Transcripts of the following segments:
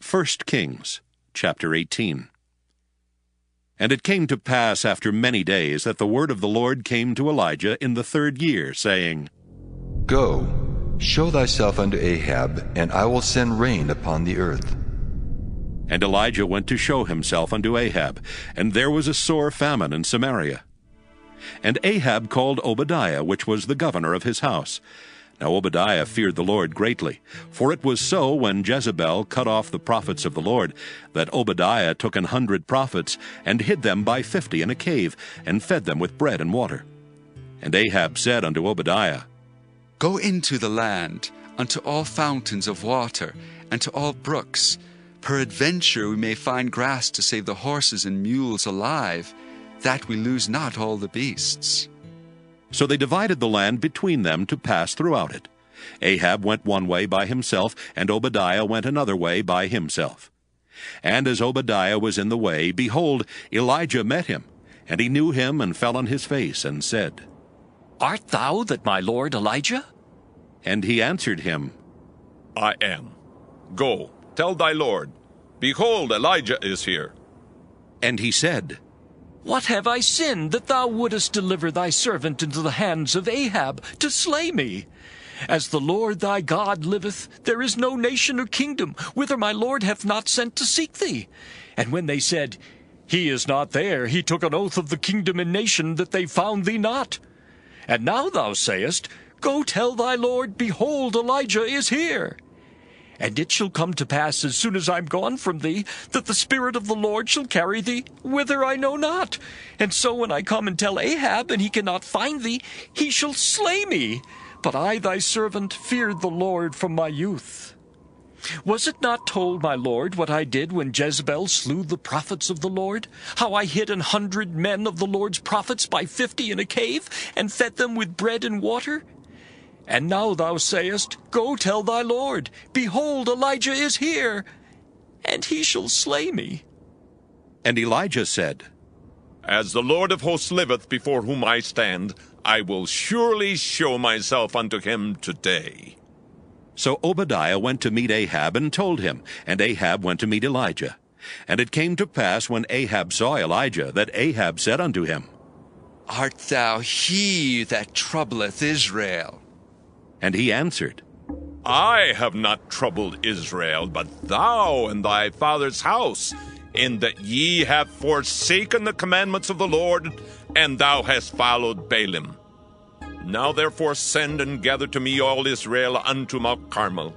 1 Kings, chapter 18. And it came to pass after many days that the word of the Lord came to Elijah in the 3rd year, saying, Go, show thyself unto Ahab, and I will send rain upon the earth. And Elijah went to show himself unto Ahab, and there was a sore famine in Samaria. And Ahab called Obadiah, which was the governor of his house. Now Obadiah feared the Lord greatly, for it was so when Jezebel cut off the prophets of the Lord, that Obadiah took 100 prophets, and hid them by 50 in a cave, and fed them with bread and water. And Ahab said unto Obadiah, Go into the land, unto all fountains of water, and to all brooks. Peradventure we may find grass to save the horses and mules alive, that we lose not all the beasts. So they divided the land between them to pass throughout it. Ahab went one way by himself, and Obadiah went another way by himself. And as Obadiah was in the way, behold, Elijah met him. And he knew him, and fell on his face, and said, Art thou that my lord Elijah? And he answered him, I am. Go, tell thy lord, behold, Elijah is here. And he said, What have I sinned, that thou wouldest deliver thy servant into the hands of Ahab, to slay me? As the Lord thy God liveth, there is no nation or kingdom, whither my lord hath not sent to seek thee. And when they said, He is not there, he took an oath of the kingdom and nation, that they found thee not. And now thou sayest, Go tell thy lord, behold, Elijah is here. And it shall come to pass, as soon as I am gone from thee, that the Spirit of the Lord shall carry thee whither I know not. And so when I come and tell Ahab, and he cannot find thee, he shall slay me. But I thy servant feared the Lord from my youth. Was it not told, my lord, what I did when Jezebel slew the prophets of the Lord? How I hid 100 men of the Lord's prophets by 50 in a cave, and fed them with bread and water? And now thou sayest, Go tell thy lord, behold, Elijah is here, and he shall slay me. And Elijah said, As the Lord of hosts liveth, before whom I stand, I will surely show myself unto him today. So Obadiah went to meet Ahab, and told him, and Ahab went to meet Elijah. And it came to pass, when Ahab saw Elijah, that Ahab said unto him, Art thou he that troubleth Israel? And he answered, I have not troubled Israel, but thou and thy father's house, in that ye have forsaken the commandments of the Lord, and thou hast followed Baalim. Now therefore send and gather to me all Israel unto Mount Carmel,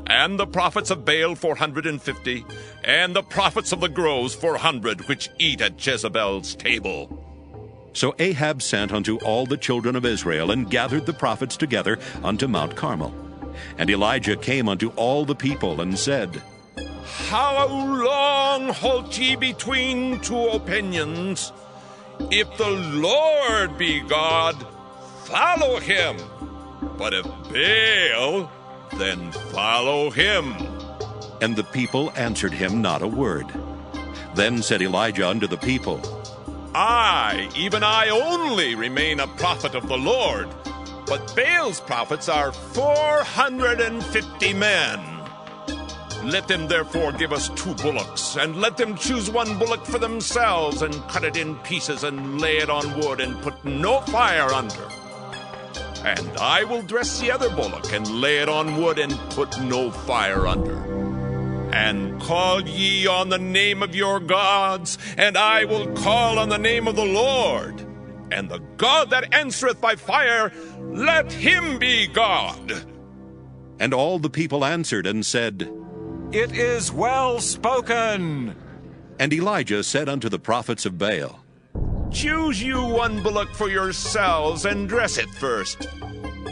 and the prophets of Baal 450, and the prophets of the groves 400, which eat at Jezebel's table. So Ahab sent unto all the children of Israel, and gathered the prophets together unto Mount Carmel. And Elijah came unto all the people, and said, How long halt ye between two opinions? If the Lord be God, follow him. But if Baal, then follow him. And the people answered him not a word. Then said Elijah unto the people, I, even I only, remain a prophet of the Lord, but Baal's prophets are 450 men. Let them therefore give us 2 bullocks, and let them choose 1 bullock for themselves, and cut it in pieces, and lay it on wood, and put no fire under. And I will dress the other bullock, and lay it on wood, and put no fire under. And call ye on the name of your gods, and I will call on the name of the Lord. And the God that answereth by fire, let him be God. And all the people answered and said, It is well spoken. And Elijah said unto the prophets of Baal, Choose you 1 bullock for yourselves, and dress it first,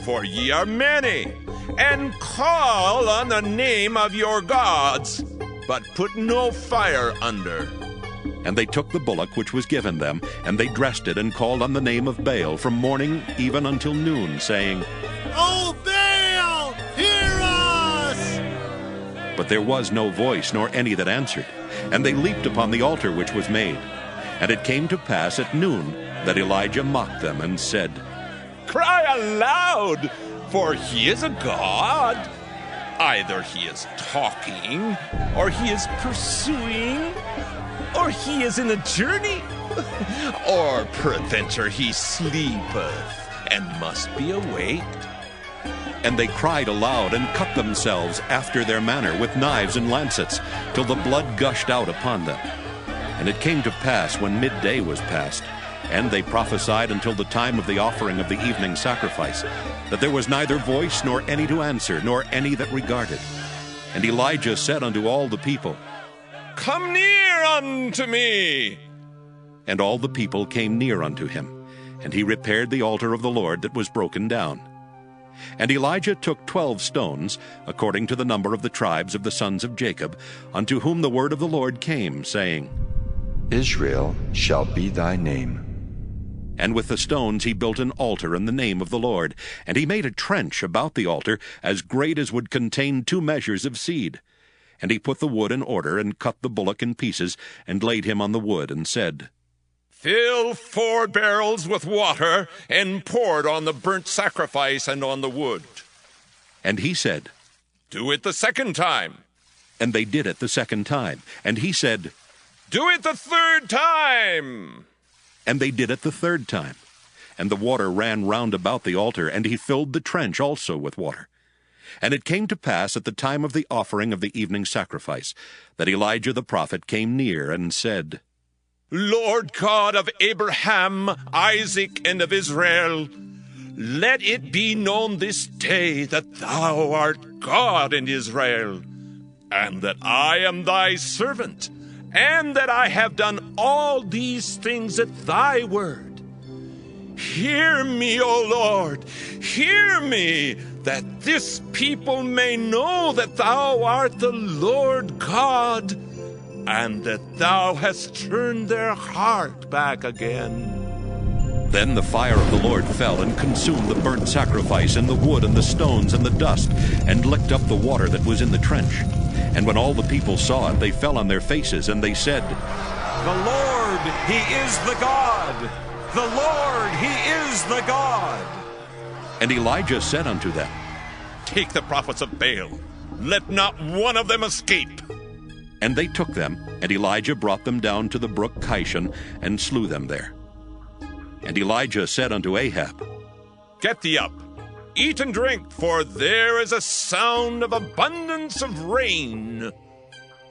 for ye are many, and call on the name of your gods, but put no fire under. And they took the bullock which was given them, and they dressed it, and called on the name of Baal from morning even until noon, saying, O Baal, hear us! But there was no voice, nor any that answered. And they leaped upon the altar which was made. And it came to pass at noon that Elijah mocked them, and said, Cry aloud, for he is a god. Either he is talking, or he is pursuing, or he is in a journey, or peradventure he sleepeth, and must be awake. And they cried aloud, and cut themselves after their manner with knives and lancets, till the blood gushed out upon them. And it came to pass, when midday was past, and they prophesied until the time of the offering of the evening sacrifice, that there was neither voice nor any to answer, nor any that regarded. And Elijah said unto all the people, Come near unto me. And all the people came near unto him, and he repaired the altar of the Lord that was broken down. And Elijah took 12 stones, according to the number of the tribes of the sons of Jacob, unto whom the word of the Lord came, saying, Israel shall be thy name. And with the stones he built an altar in the name of the Lord, and he made a trench about the altar, as great as would contain 2 measures of seed. And he put the wood in order, and cut the bullock in pieces, and laid him on the wood, and said, Fill 4 barrels with water, and pour it on the burnt sacrifice and on the wood. And he said, Do it the second time. And they did it the second time. And he said, Do it the third time. And they did it the third time. And the water ran round about the altar, and he filled the trench also with water. And it came to pass at the time of the offering of the evening sacrifice, that Elijah the prophet came near, and said, Lord God of Abraham, Isaac, and of Israel, let it be known this day that thou art God in Israel, and that I am thy servant, and that I have done all these things at thy word. Hear me, O Lord, hear me, that this people may know that thou art the Lord God, and that thou hast turned their heart back again. Then the fire of the Lord fell, and consumed the burnt sacrifice, and the wood, and the stones, and the dust, and licked up the water that was in the trench. And when all the people saw it, they fell on their faces, and they said, The Lord, he is the God! The Lord, he is the God! And Elijah said unto them, Take the prophets of Baal, let not one of them escape. And they took them, and Elijah brought them down to the brook Kishon, and slew them there. And Elijah said unto Ahab, Get thee up, eat and drink, for there is a sound of abundance of rain.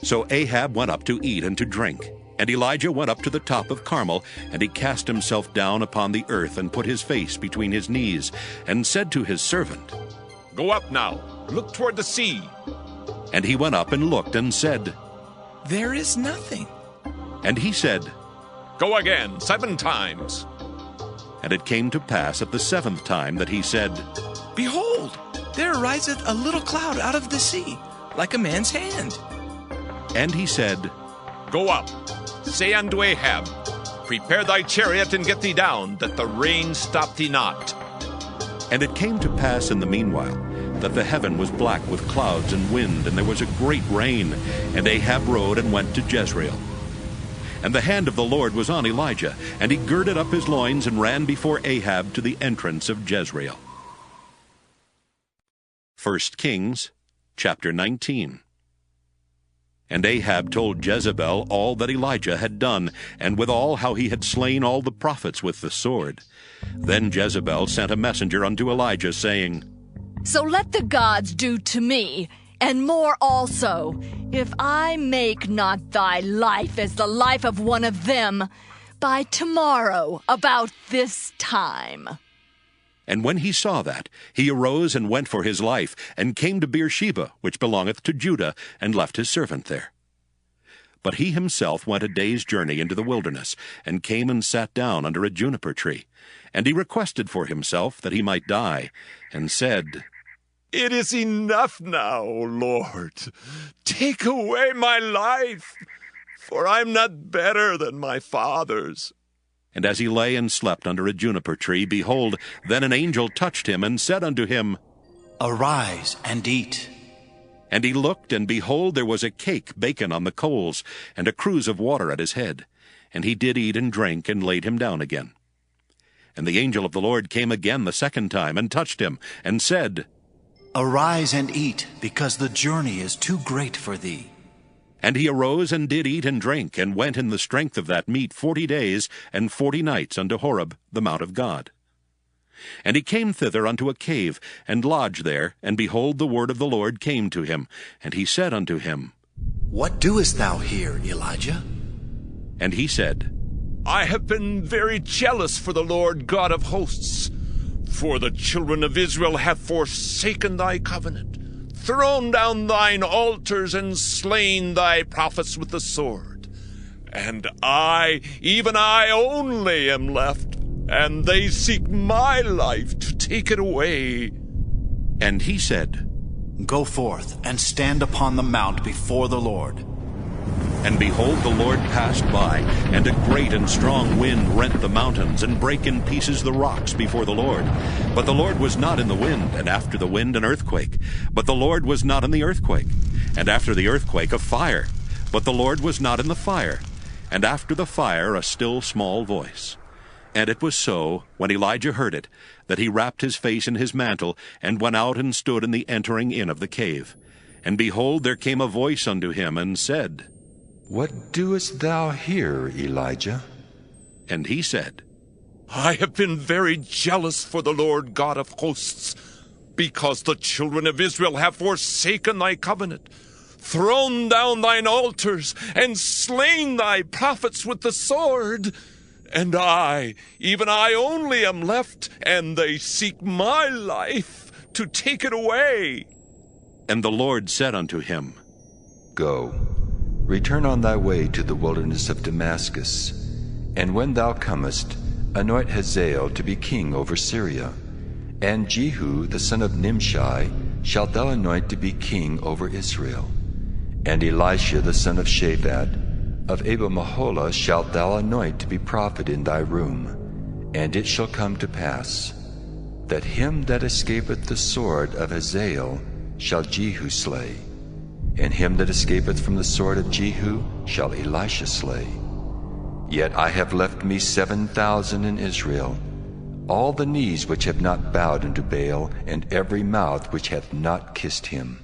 So Ahab went up to eat and to drink. And Elijah went up to the top of Carmel, and he cast himself down upon the earth, and put his face between his knees, and said to his servant, Go up now, look toward the sea. And he went up and looked, and said, There is nothing. And he said, Go again 7 times. And it came to pass at the 7th time that he said, Behold, there ariseth a little cloud out of the sea, like a man's hand. And he said, Go up, say unto Ahab, Prepare thy chariot and get thee down, that the rain stop thee not. And it came to pass in the meanwhile, that the heaven was black with clouds and wind, and there was a great rain. And Ahab rode and went to Jezreel. And the hand of the Lord was on Elijah, and he girded up his loins and ran before Ahab to the entrance of Jezreel. 1 Kings chapter 19. And Ahab told Jezebel all that Elijah had done, and withal how he had slain all the prophets with the sword. Then Jezebel sent a messenger unto Elijah, saying, So let the gods do to me, and more also, if I make not thy life as the life of one of them, by tomorrow about this time. And when he saw that, he arose and went for his life, and came to Beersheba, which belongeth to Judah, and left his servant there. But he himself went a day's journey into the wilderness, and came and sat down under a juniper tree. And he requested for himself that he might die, and said, It is enough now, O Lord. Take away my life, for I am not better than my fathers. And as he lay and slept under a juniper tree, behold, then an angel touched him, and said unto him, Arise and eat. And he looked, and behold, there was a cake baken on the coals, and a cruse of water at his head. And he did eat and drink, and laid him down again. And the angel of the Lord came again the 2nd time, and touched him, and said, Arise and eat, because the journey is too great for thee. And he arose and did eat and drink, and went in the strength of that meat 40 days and 40 nights unto Horeb, the mount of God. And he came thither unto a cave, and lodged there, and behold, the word of the Lord came to him. And he said unto him, What doest thou here, Elijah? And he said, I have been very jealous for the Lord God of hosts, for the children of Israel have forsaken thy covenant, thrown down thine altars, and slain thy prophets with the sword. And I, even I only, am left, and they seek my life to take it away. And he said, Go forth, and stand upon the mount before the Lord. And behold, the Lord passed by, and a great and strong wind rent the mountains, and brake in pieces the rocks before the Lord. But the Lord was not in the wind, and after the wind an earthquake. But the Lord was not in the earthquake. And after the earthquake a fire. But the Lord was not in the fire. And after the fire a still small voice. And it was so, when Elijah heard it, that he wrapped his face in his mantle, and went out and stood in the entering in of the cave. And behold, there came a voice unto him, and said, What doest thou here, Elijah? And he said, I have been very jealous for the Lord God of hosts, because the children of Israel have forsaken thy covenant, thrown down thine altars, and slain thy prophets with the sword. And I, even I only, am left, and they seek my life to take it away. And the Lord said unto him, Go, return on thy way to the wilderness of Damascus, and when thou comest, anoint Hazael to be king over Syria, and Jehu the son of Nimshi shalt thou anoint to be king over Israel, and Elisha the son of Shaphat of Abel-Maholah shalt thou anoint to be prophet in thy room. And it shall come to pass, that him that escapeth the sword of Hazael shall Jehu slay, and him that escapeth from the sword of Jehu shall Elisha slay. Yet I have left me 7,000 in Israel, all the knees which have not bowed unto Baal, and every mouth which hath not kissed him.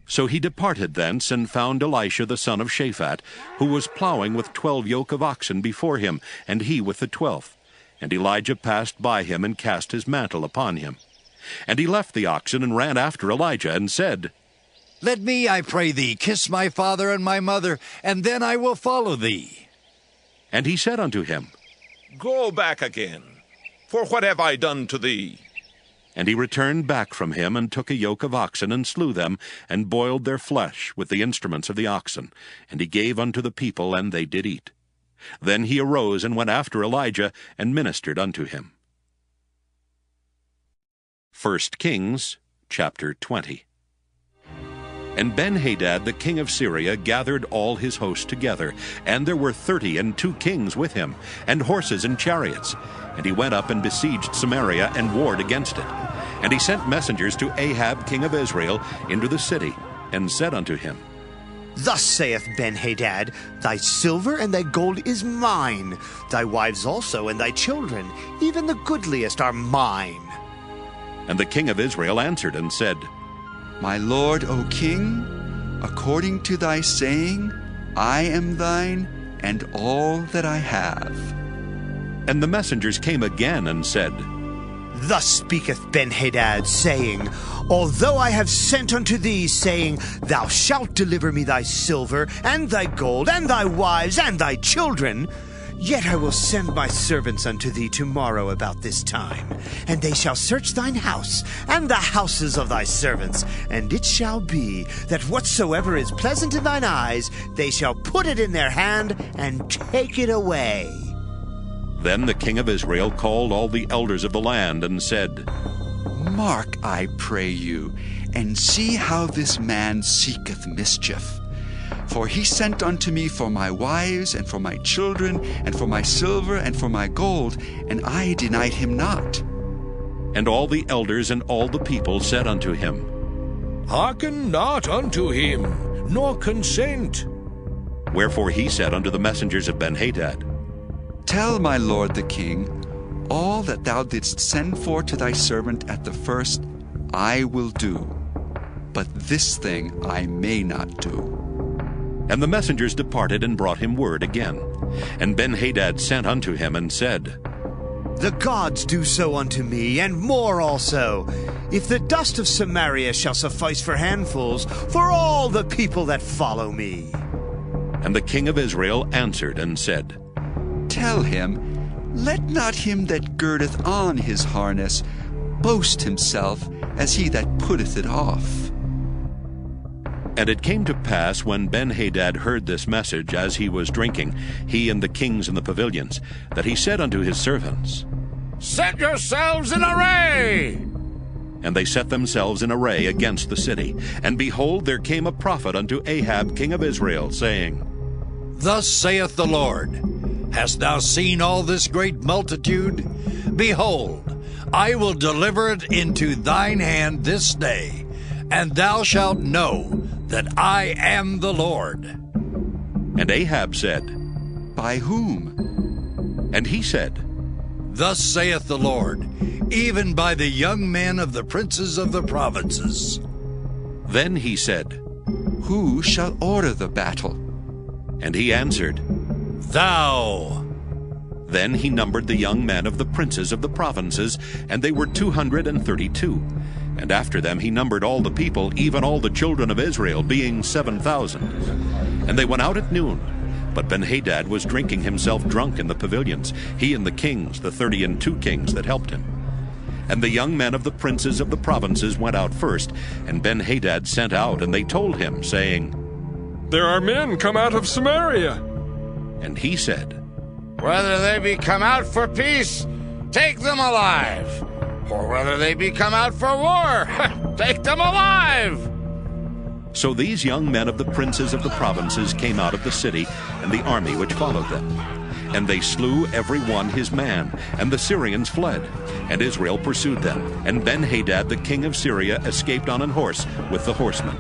So he departed thence, and found Elisha the son of Shaphat, who was plowing with 12 yoke of oxen before him, and he with the 12th. And Elijah passed by him, and cast his mantle upon him. And he left the oxen, and ran after Elijah, and said, Let me, I pray thee, kiss my father and my mother, and then I will follow thee. And he said unto him, Go back again, for what have I done to thee? And he returned back from him, and took a yoke of oxen, and slew them, and boiled their flesh with the instruments of the oxen. And he gave unto the people, and they did eat. Then he arose, and went after Elijah, and ministered unto him. 1 Kings chapter 20. And Ben-Hadad the king of Syria gathered all his host together, and there were 32 kings with him, and horses and chariots. And he went up and besieged Samaria, and warred against it. And he sent messengers to Ahab king of Israel into the city, and said unto him, Thus saith Ben-Hadad, Thy silver and thy gold is mine, thy wives also and thy children, even the goodliest are mine. And the king of Israel answered and said, My lord, O king, according to thy saying, I am thine, and all that I have. And the messengers came again and said, Thus speaketh Ben-Hadad, saying, Although I have sent unto thee, saying, Thou shalt deliver me thy silver, and thy gold, and thy wives, and thy children, yet I will send my servants unto thee tomorrow about this time, and they shall search thine house, and the houses of thy servants, and it shall be, that whatsoever is pleasant in thine eyes, they shall put it in their hand, and take it away. Then the king of Israel called all the elders of the land, and said, Mark, I pray you, and see how this man seeketh mischief. For he sent unto me for my wives, and for my children, and for my silver, and for my gold, and I denied him not. And all the elders and all the people said unto him, Hearken not unto him, nor consent. Wherefore he said unto the messengers of Ben-Hadad, Tell my lord the king, all that thou didst send for to thy servant at the first, I will do, but this thing I may not do. And the messengers departed and brought him word again. And Ben-Hadad sent unto him and said, The gods do so unto me, and more also, if the dust of Samaria shall suffice for handfuls for all the people that follow me. And the king of Israel answered and said, Tell him, let not him that girdeth on his harness boast himself as he that putteth it off. And it came to pass, when Ben-Hadad heard this message as he was drinking, he and the kings in the pavilions, that he said unto his servants, Set yourselves in array! And they set themselves in array against the city. And behold, there came a prophet unto Ahab king of Israel, saying, Thus saith the Lord, Hast thou seen all this great multitude? Behold, I will deliver it into thine hand this day, and thou shalt know that I am the Lord. And Ahab said, By whom? And he said, Thus saith the Lord, even by the young men of the princes of the provinces. Then he said, Who shall order the battle? And he answered, Thou. Then he numbered the young men of the princes of the provinces, and they were 232. And after them he numbered all the people, even all the children of Israel, being 7,000. And they went out at noon. But Ben-Hadad was drinking himself drunk in the pavilions, he and the kings, the 32 kings that helped him. And the young men of the princes of the provinces went out first, and Ben-Hadad sent out, and they told him, saying, There are men come out of Samaria. And he said, Whether they be come out for peace, take them alive. Or whether they be come out for war, take them alive. So these young men of the princes of the provinces came out of the city, and the army which followed them. And they slew every one his man, and the Syrians fled. And Israel pursued them. And Ben-Hadad the king of Syria escaped on an horse with the horsemen.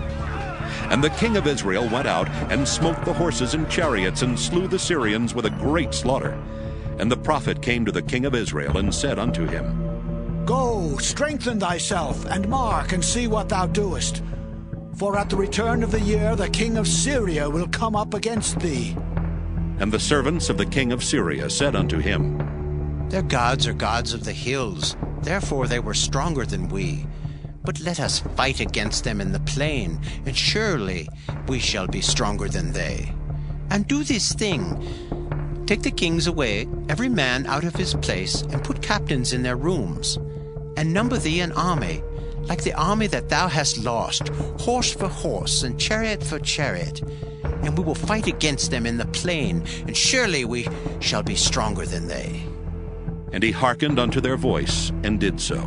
And the king of Israel went out, and smote the horses and chariots, and slew the Syrians with a great slaughter. And the prophet came to the king of Israel, and said unto him, Go, strengthen thyself, and mark, and see what thou doest. For at the return of the year the king of Syria will come up against thee. And the servants of the king of Syria said unto him, Their gods are gods of the hills, therefore they were stronger than we. But let us fight against them in the plain, and surely we shall be stronger than they. And do this thing. Take the kings away, every man out of his place, and put captains in their rooms. And number thee an army, like the army that thou hast lost, horse for horse, and chariot for chariot. And we will fight against them in the plain, and surely we shall be stronger than they. And he hearkened unto their voice, and did so.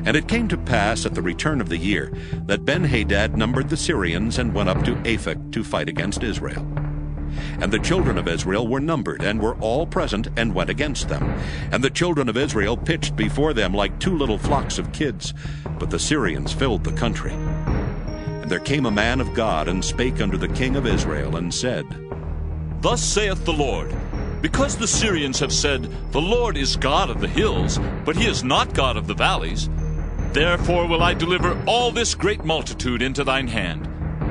And it came to pass at the return of the year, that Ben-Hadad numbered the Syrians, and went up to Aphek to fight against Israel. And the children of Israel were numbered, and were all present, and went against them. And the children of Israel pitched before them like two little flocks of kids, but the Syrians filled the country. And there came a man of God, and spake unto the king of Israel, and said, Thus saith the Lord, because the Syrians have said, The Lord is God of the hills, but he is not God of the valleys, therefore will I deliver all this great multitude into thine hand,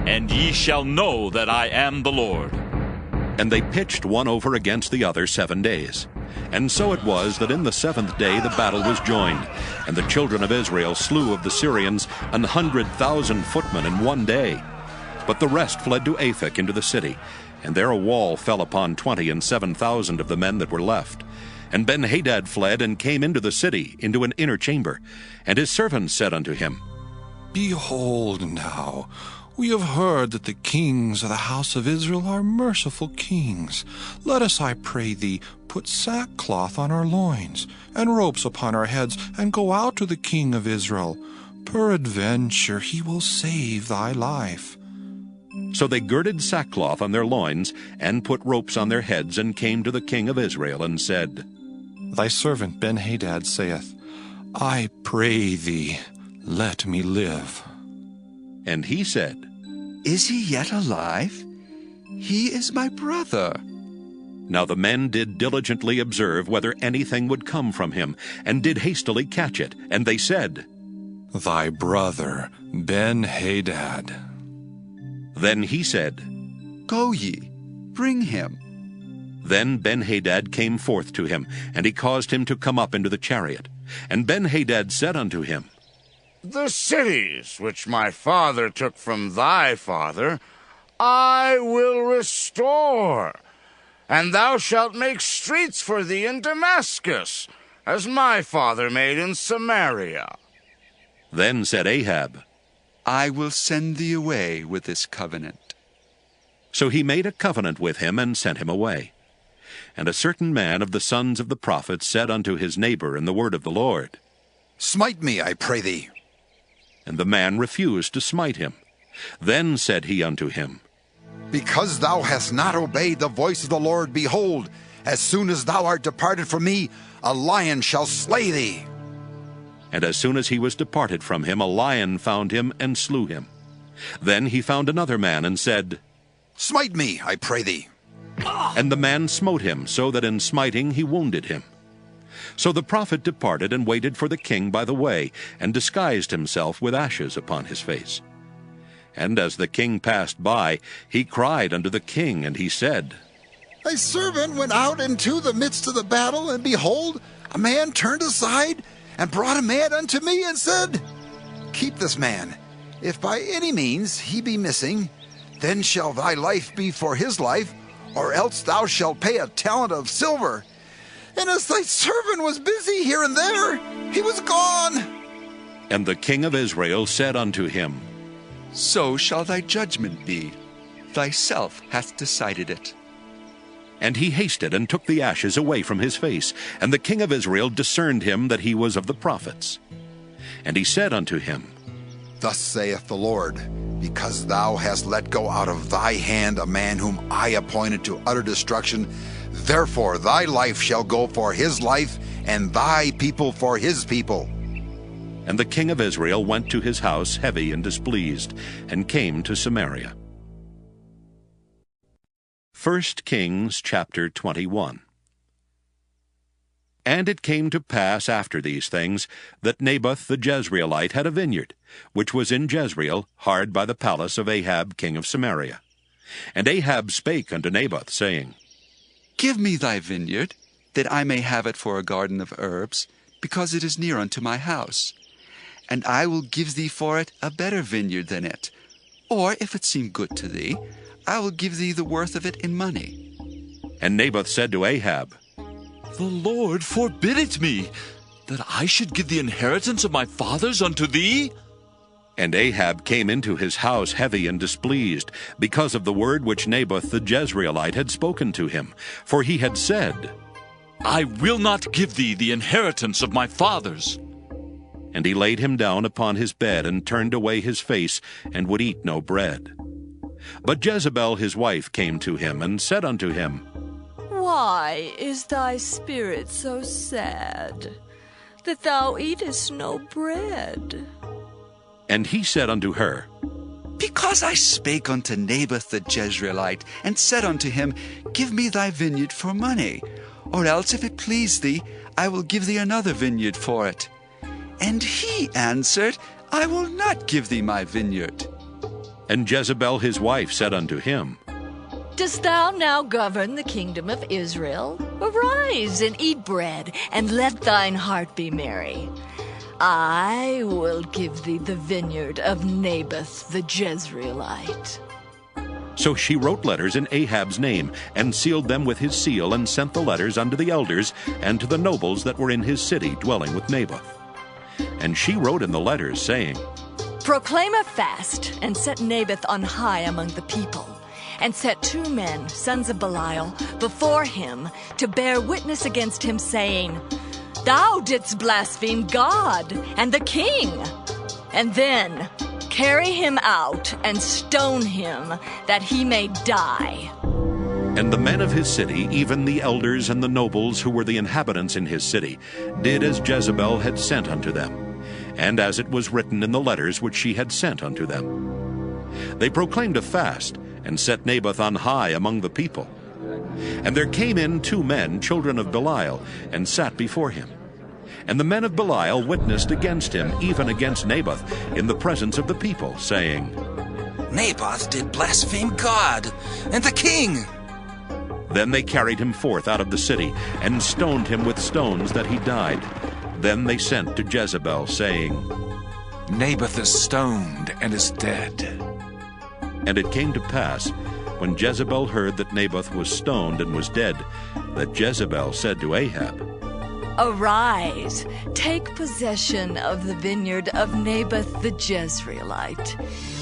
and ye shall know that I am the Lord. And they pitched one over against the other 7 days. And so it was that in the 7th day the battle was joined, and the children of Israel slew of the Syrians 100,000 footmen in 1 day. But the rest fled to Aphek into the city, and there a wall fell upon 27,000 of the men that were left. And Ben-Hadad fled, and came into the city, into an inner chamber. And his servants said unto him, Behold now, we have heard that the kings of the house of Israel are merciful kings. Let us, I pray thee, put sackcloth on our loins, and ropes upon our heads, and go out to the king of Israel. Peradventure he will save thy life. So they girded sackcloth on their loins, and put ropes on their heads, and came to the king of Israel, and said, Thy servant Ben-Hadad saith, I pray thee, let me live. And he said, Is he yet alive? He is my brother. Now the men did diligently observe whether anything would come from him, and did hastily catch it. And they said, thy brother Ben-Hadad. Then he said, Go ye, bring him. Then Ben-Hadad came forth to him, and he caused him to come up into the chariot. And Ben-Hadad said unto him, The cities which my father took from thy father, I will restore, and thou shalt make streets for thee in Damascus, as my father made in Samaria. Then said Ahab, I will send thee away with this covenant. So he made a covenant with him, and sent him away. And a certain man of the sons of the prophets said unto his neighbor in the word of the Lord, Smite me, I pray thee. And the man refused to smite him. Then said he unto him, Because thou hast not obeyed the voice of the Lord, behold, as soon as thou art departed from me, a lion shall slay thee. And as soon as he was departed from him, a lion found him and slew him. Then he found another man and said, Smite me, I pray thee. And the man smote him, so that in smiting he wounded him. So the prophet departed and waited for the king by the way, and disguised himself with ashes upon his face. And as the king passed by, he cried unto the king, and he said, Thy servant went out into the midst of the battle, and behold, a man turned aside, and brought a man unto me, and said, Keep this man. If by any means he be missing, then shall thy life be for his life, or else thou shalt pay a talent of silver. And as thy servant was busy here and there, he was gone. And the king of Israel said unto him, So shall thy judgment be. Thyself hath decided it. And he hasted and took the ashes away from his face. And the king of Israel discerned him that he was of the prophets. And he said unto him, Thus saith the Lord, because thou hast let go out of thy hand a man whom I appointed to utter destruction, therefore thy life shall go for his life, and thy people for his people. And the king of Israel went to his house heavy and displeased, and came to Samaria. 1 Kings chapter 21. And it came to pass after these things, that Naboth the Jezreelite had a vineyard, which was in Jezreel, hard by the palace of Ahab king of Samaria. And Ahab spake unto Naboth, saying, Give me thy vineyard, that I may have it for a garden of herbs, because it is near unto my house. And I will give thee for it a better vineyard than it. Or, if it seem good to thee, I will give thee the worth of it in money. And Naboth said to Ahab, The Lord forbid it me, that I should give the inheritance of my fathers unto thee? And Ahab came into his house heavy and displeased, because of the word which Naboth the Jezreelite had spoken to him. For he had said, I will not give thee the inheritance of my fathers. And he laid him down upon his bed, and turned away his face, and would eat no bread. But Jezebel his wife came to him, and said unto him, Why is thy spirit so sad, that thou eatest no bread? And he said unto her, Because I spake unto Naboth the Jezreelite, and said unto him, Give me thy vineyard for money, or else, if it please thee, I will give thee another vineyard for it. And he answered, I will not give thee my vineyard. And Jezebel his wife said unto him, Dost thou now govern the kingdom of Israel? Arise and eat bread, and let thine heart be merry. I will give thee the vineyard of Naboth the Jezreelite. So she wrote letters in Ahab's name, and sealed them with his seal, and sent the letters unto the elders, and to the nobles that were in his city, dwelling with Naboth. And she wrote in the letters, saying, Proclaim a fast, and set Naboth on high among the people, and set 2 men, sons of Belial, before him, to bear witness against him, saying, Thou didst blaspheme God and the king. And then carry him out, and stone him, that he may die. And the men of his city, even the elders and the nobles who were the inhabitants in his city, did as Jezebel had sent unto them, and as it was written in the letters which she had sent unto them. They proclaimed a fast, and set Naboth on high among the people. And there came in 2 men, children of Belial, and sat before him. And the men of Belial witnessed against him, even against Naboth, in the presence of the people, saying, Naboth did blaspheme God and the king. Then they carried him forth out of the city, and stoned him with stones that he died. Then they sent to Jezebel, saying, Naboth is stoned and is dead. And it came to pass, when Jezebel heard that Naboth was stoned and was dead, that Jezebel said to Ahab, Arise, take possession of the vineyard of Naboth the Jezreelite,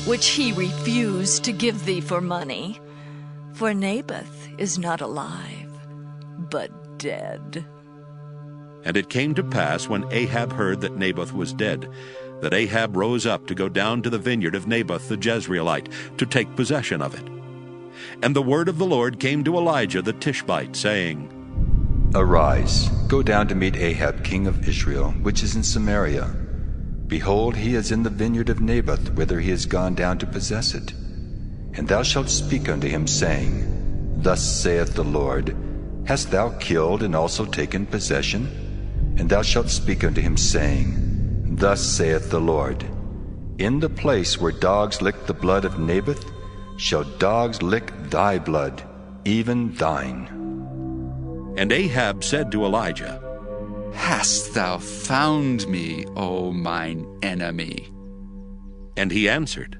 which he refused to give thee for money. For Naboth is not alive, but dead. And it came to pass, when Ahab heard that Naboth was dead, that Ahab rose up to go down to the vineyard of Naboth the Jezreelite, to take possession of it. And the word of the Lord came to Elijah the Tishbite, saying, Arise, go down to meet Ahab king of Israel, which is in Samaria. Behold, he is in the vineyard of Naboth, whither he is gone down to possess it. And thou shalt speak unto him, saying, Thus saith the Lord, Hast thou killed and also taken possession? And thou shalt speak unto him, saying, Thus saith the Lord, In the place where dogs lick the blood of Naboth, shall dogs lick thy blood, even thine. And Ahab said to Elijah, Hast thou found me, O mine enemy? And he answered,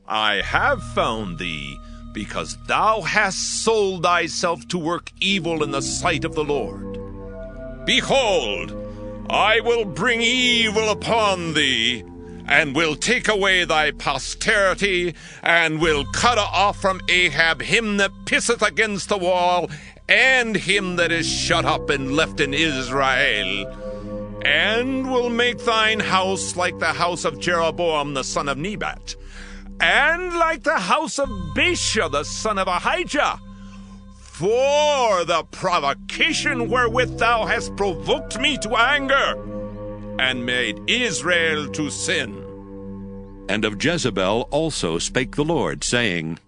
I have found thee, because thou hast sold thyself to work evil in the sight of the Lord. Behold, I will bring evil upon thee, and will take away thy posterity, and will cut off from Ahab him that pisseth against the wall, and him that is shut up and left in Israel, and will make thine house like the house of Jeroboam the son of Nebat, and like the house of Baasha the son of Ahijah, for the provocation wherewith thou hast provoked me to anger, and made Israel to sin. And of Jezebel also spake the Lord, saying,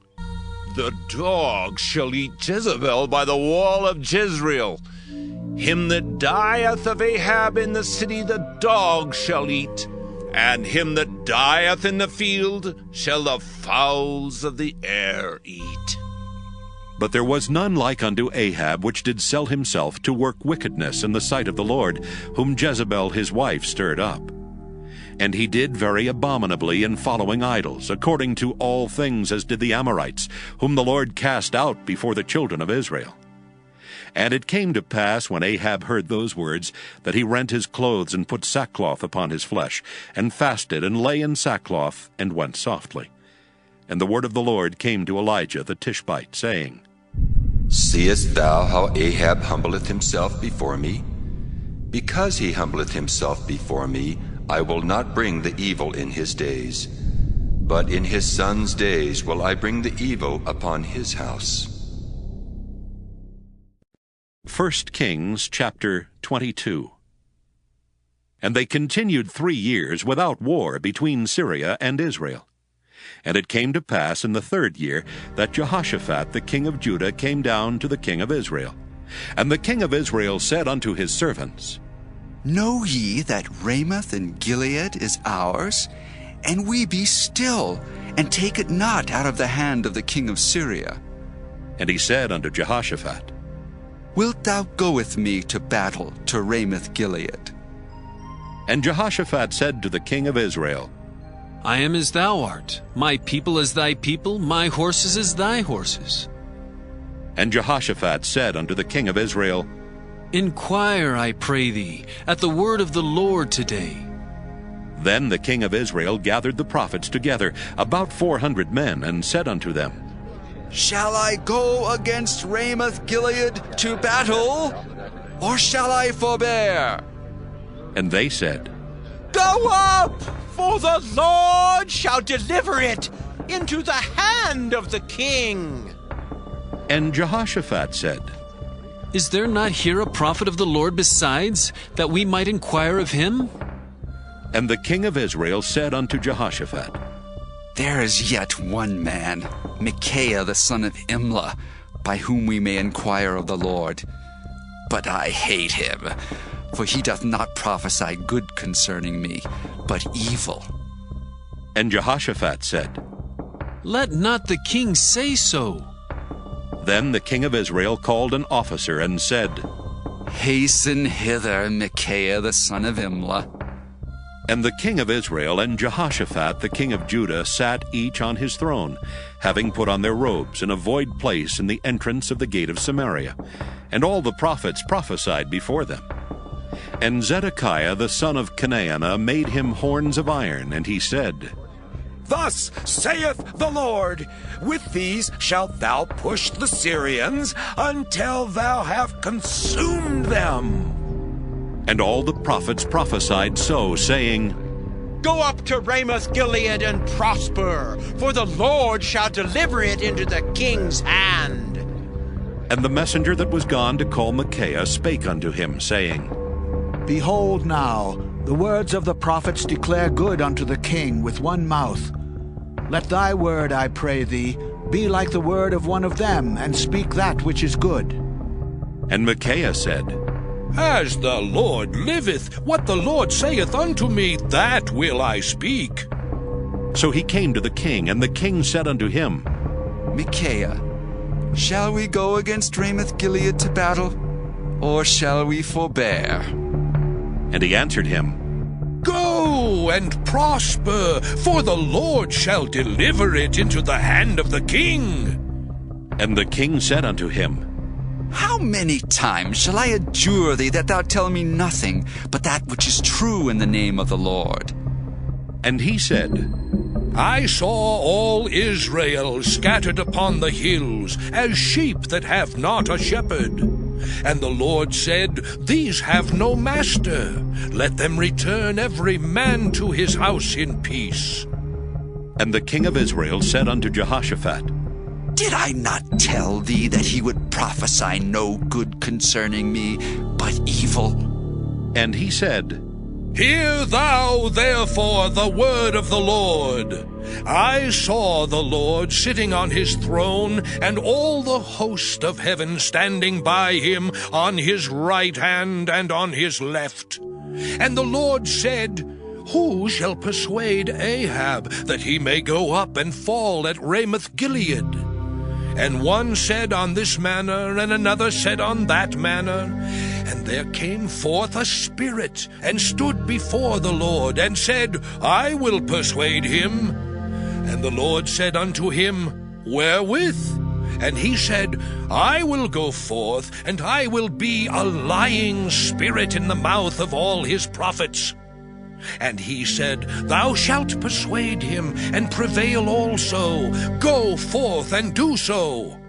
The dog shall eat Jezebel by the wall of Jezreel. Him that dieth of Ahab in the city the dog shall eat, and him that dieth in the field shall the fowls of the air eat. But there was none like unto Ahab, which did sell himself to work wickedness in the sight of the Lord, whom Jezebel his wife stirred up. And he did very abominably in following idols, according to all things as did the Amorites, whom the Lord cast out before the children of Israel. And it came to pass, when Ahab heard those words, that he rent his clothes and put sackcloth upon his flesh, and fasted, and lay in sackcloth, and went softly. And the word of the Lord came to Elijah the Tishbite, saying, Seest thou how Ahab humbleth himself before me? Because he humbleth himself before me, I will not bring the evil in his days, but in his son's days will I bring the evil upon his house. 1 Kings chapter 22. And they continued 3 years without war between Syria and Israel. And it came to pass in the 3rd year that Jehoshaphat the king of Judah came down to the king of Israel. And the king of Israel said unto his servants, Know ye that Ramoth in Gilead is ours? And we be still, and take it not out of the hand of the king of Syria. And he said unto Jehoshaphat, Wilt thou go with me to battle to Ramoth Gilead? And Jehoshaphat said to the king of Israel, I am as thou art, my people as thy people, my horses as thy horses. And Jehoshaphat said unto the king of Israel, Inquire, I pray thee, at the word of the Lord today. Then the king of Israel gathered the prophets together, about 400 men, and said unto them, Shall I go against Ramoth Gilead to battle, or shall I forbear? And they said, Go up, for the Lord shall deliver it into the hand of the king. And Jehoshaphat said, Is there not here a prophet of the Lord besides, that we might inquire of him? And the king of Israel said unto Jehoshaphat, There is yet one man, Micaiah the son of Imlah, by whom we may inquire of the Lord. But I hate him, for he doth not prophesy good concerning me, but evil. And Jehoshaphat said, Let not the king say so. Then the king of Israel called an officer and said, Hasten hither, Micaiah the son of Imlah. And the king of Israel and Jehoshaphat the king of Judah sat each on his throne, having put on their robes in a void place in the entrance of the gate of Samaria. And all the prophets prophesied before them. And Zedekiah the son of Chenaanah made him horns of iron, and he said, Thus saith the Lord, with these shalt thou push the Syrians until thou have consumed them. And all the prophets prophesied so, saying, Go up to Ramoth Gilead and prosper, for the Lord shall deliver it into the king's hand. And the messenger that was gone to call Micaiah spake unto him, saying, Behold now, the words of the prophets declare good unto the king with one mouth. Let thy word, I pray thee, be like the word of one of them, and speak that which is good. And Micaiah said, As the Lord liveth, what the Lord saith unto me, that will I speak. So he came to the king, and the king said unto him, Micaiah, shall we go against Ramoth Gilead to battle, or shall we forbear? And he answered him, Go and prosper, for the Lord shall deliver it into the hand of the king. And the king said unto him, How many times shall I adjure thee that thou tell me nothing but that which is true in the name of the Lord? And he said, I saw all Israel scattered upon the hills, as sheep that have not a shepherd. And the Lord said, These have no master. Let them return every man to his house in peace. And the king of Israel said unto Jehoshaphat, Did I not tell thee that he would prophesy no good concerning me, but evil? And he said, Hear thou therefore the word of the Lord. I saw the Lord sitting on his throne, and all the host of heaven standing by him on his right hand and on his left. And the Lord said, Who shall persuade Ahab that he may go up and fall at Ramoth Gilead? And one said on this manner, and another said on that manner. And there came forth a spirit, and stood before the Lord, and said, I will persuade him. And the Lord said unto him, Wherewith? And he said, I will go forth, and I will be a lying spirit in the mouth of all his prophets. And he said, Thou shalt persuade him, and prevail also. Go forth and do so.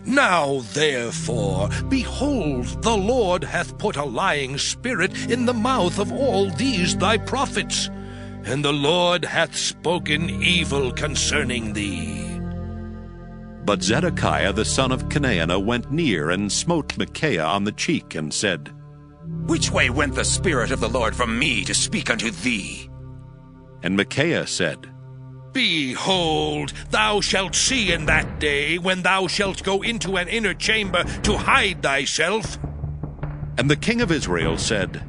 Now therefore, behold, the Lord hath put a lying spirit in the mouth of all these thy prophets, and the Lord hath spoken evil concerning thee. But Zedekiah the son of Chenaanah went near and smote Micaiah on the cheek, and said, Which way went the Spirit of the Lord from me to speak unto thee? And Micaiah said, Behold, thou shalt see in that day, when thou shalt go into an inner chamber to hide thyself. And the king of Israel said,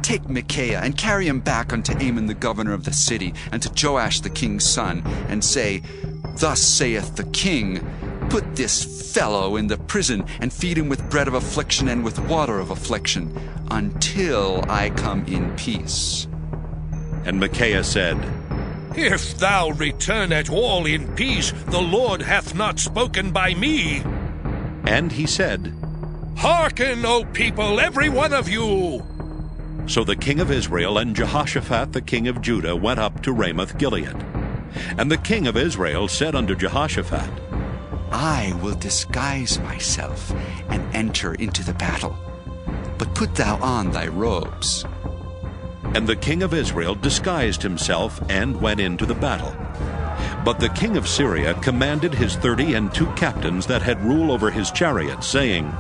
Take Micaiah, and carry him back unto Amon the governor of the city, and to Joash the king's son, and say, Thus saith the king, Put this fellow in the prison, and feed him with bread of affliction and with water of affliction, until I come in peace. And Micaiah said, If thou return at all in peace, the Lord hath not spoken by me. And he said, Hearken, O people, every one of you. So the king of Israel and Jehoshaphat the king of Judah went up to Ramoth Gilead. And the king of Israel said unto Jehoshaphat, I will disguise myself, and enter into the battle. But put thou on thy robes. And the king of Israel disguised himself, and went into the battle. But the king of Syria commanded his 32 captains that had rule over his chariots, saying,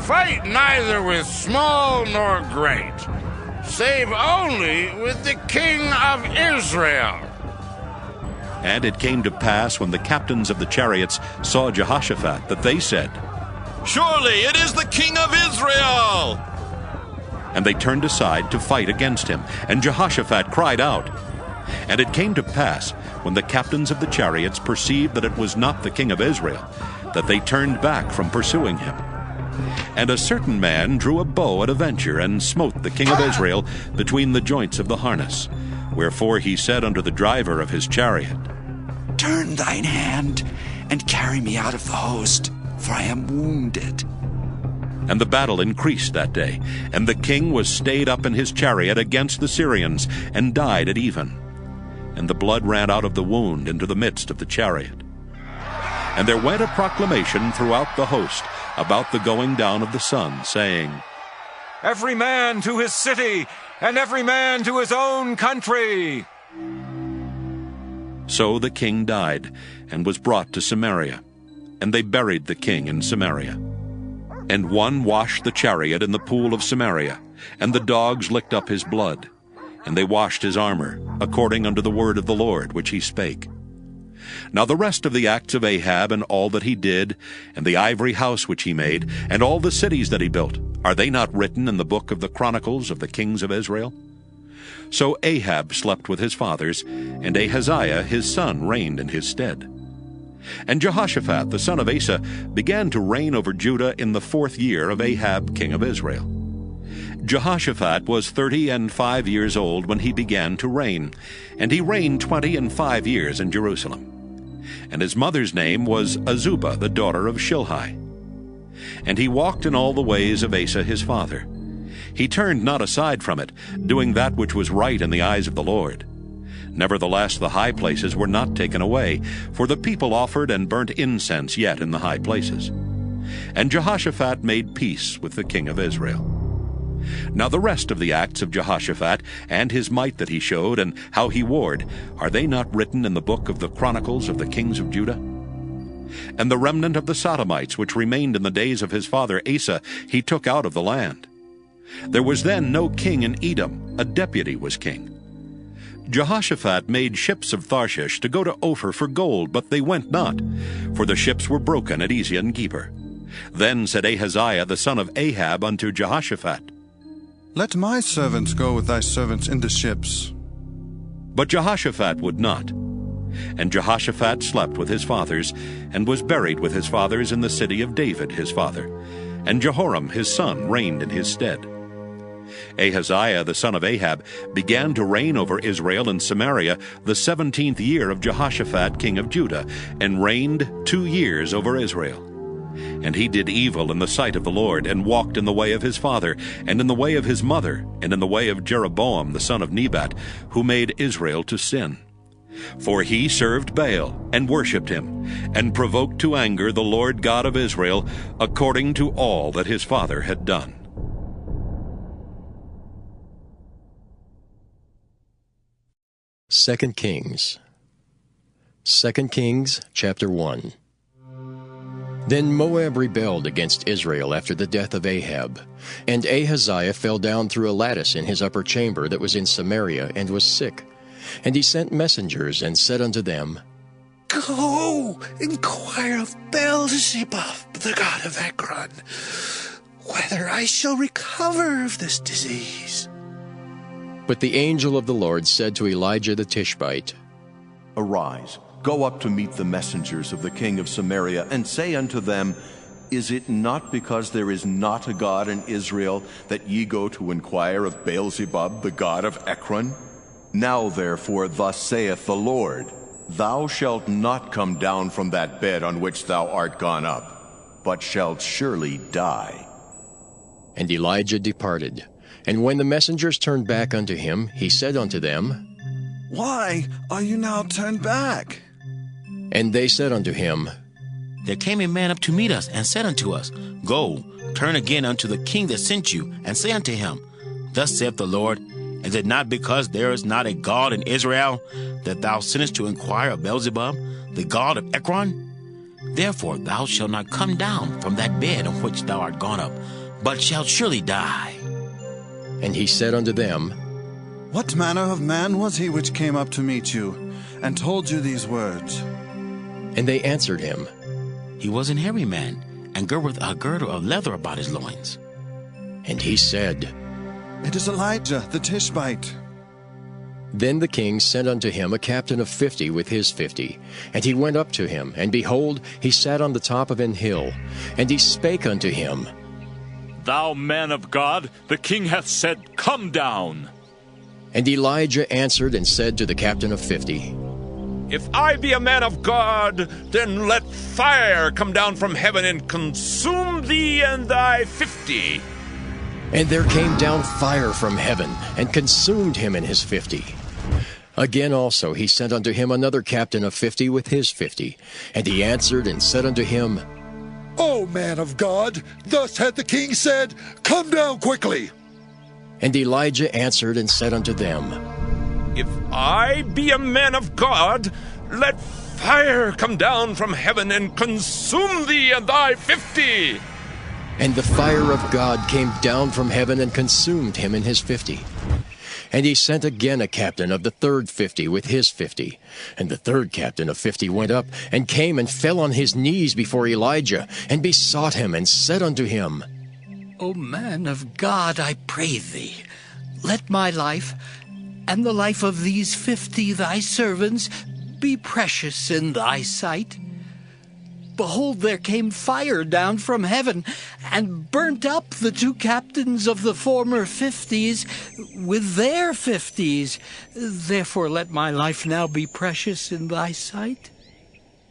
Fight neither with small nor great, save only with the king of Israel. And it came to pass, when the captains of the chariots saw Jehoshaphat, that they said, Surely it is the king of Israel. And they turned aside to fight against him, and Jehoshaphat cried out. And it came to pass, when the captains of the chariots perceived that it was not the king of Israel, that they turned back from pursuing him. And a certain man drew a bow at a venture, and smote the king of Israel between the joints of the harness. Wherefore he said unto the driver of his chariot, Turn thine hand, and carry me out of the host, for I am wounded. And the battle increased that day, and the king was stayed up in his chariot against the Syrians, and died at even. And the blood ran out of the wound into the midst of the chariot. And there went a proclamation throughout the host about the going down of the sun, saying, Every man to his city, and every man to his own country. So the king died, and was brought to Samaria. And they buried the king in Samaria. And one washed the chariot in the pool of Samaria, and the dogs licked up his blood. And they washed his armor, according unto the word of the Lord which he spake. Now the rest of the acts of Ahab, and all that he did, and the ivory house which he made, and all the cities that he built, are they not written in the book of the Chronicles of the kings of Israel? So Ahab slept with his fathers, and Ahaziah his son reigned in his stead. And Jehoshaphat the son of Asa began to reign over Judah in the 4th year of Ahab king of Israel. Jehoshaphat was 35 years old when he began to reign, and he reigned 25 years in Jerusalem. And his mother's name was Azubah, the daughter of Shilhi. And he walked in all the ways of Asa his father. He turned not aside from it, doing that which was right in the eyes of the Lord. Nevertheless, the high places were not taken away, for the people offered and burnt incense yet in the high places. And Jehoshaphat made peace with the king of Israel. Now the rest of the acts of Jehoshaphat, and his might that he showed, and how he warred, are they not written in the book of the Chronicles of the kings of Judah? And the remnant of the Sodomites which remained in the days of his father Asa he took out of the land. There was then no king in Edom, a deputy was king. Jehoshaphat made ships of Tharshish to go to Ophir for gold, but they went not, for the ships were broken at Ezion Geber. Then said Ahaziah the son of Ahab unto Jehoshaphat, Let my servants go with thy servants in the ships. But Jehoshaphat would not. And Jehoshaphat slept with his fathers, and was buried with his fathers in the city of David his father. And Jehoram his son reigned in his stead. Ahaziah the son of Ahab began to reign over Israel in Samaria the 17th year of Jehoshaphat king of Judah, and reigned 2 years over Israel. And he did evil in the sight of the Lord, and walked in the way of his father, and in the way of his mother, and in the way of Jeroboam the son of Nebat, who made Israel to sin. For he served Baal, and worshipped him, and provoked to anger the Lord God of Israel, according to all that his father had done. Second Kings chapter 1. Then Moab rebelled against Israel after the death of Ahab. And Ahaziah fell down through a lattice in his upper chamber that was in Samaria, and was sick. And he sent messengers, and said unto them, Go, inquire of Beelzebub, the god of Ekron, whether I shall recover of this disease. But the angel of the Lord said to Elijah the Tishbite, Arise, go up to meet the messengers of the king of Samaria, and say unto them, Is it not because there is not a God in Israel that ye go to inquire of Beelzebub, the god of Ekron? Now therefore thus saith the Lord, Thou shalt not come down from that bed on which thou art gone up, but shalt surely die. And Elijah departed. And when the messengers turned back unto him, he said unto them, Why are you now turned back? And they said unto him, There came a man up to meet us, and said unto us, Go, turn again unto the king that sent you, and say unto him, Thus saith the Lord, Is it not because there is not a God in Israel, that thou sinnest to inquire of Beelzebub, the god of Ekron? Therefore thou shalt not come down from that bed on which thou art gone up, but shalt surely die. And he said unto them, What manner of man was he which came up to meet you, and told you these words? And they answered him, He was an hairy man, and girt with a girdle of leather about his loins. And he said, It is Elijah the Tishbite. Then the king sent unto him a captain of 50 with his 50. And he went up to him, and behold, he sat on the top of an hill. And he spake unto him, Thou man of God, the king hath said, Come down. And Elijah answered and said to the captain of 50, If I be a man of God, then let fire come down from heaven and consume thee and thy 50. And there came down fire from heaven, and consumed him and his 50. Again also he sent unto him another captain of 50 with his 50. And he answered and said unto him, O man of God, thus hath the king said, Come down quickly. And Elijah answered and said unto them, If I be a man of God, let fire come down from heaven and consume thee and thy 50. And the fire of God came down from heaven and consumed him and his 50. And he sent again a captain of the third 50 with his 50. And the third captain of 50 went up, and came and fell on his knees before Elijah, and besought him, and said unto him, O man of God, I pray thee, let my life, and the life of these 50 thy servants, be precious in thy sight. Behold, there came fire down from heaven, and burnt up the 2 captains of the former 50s with their 50s. Therefore let my life now be precious in thy sight.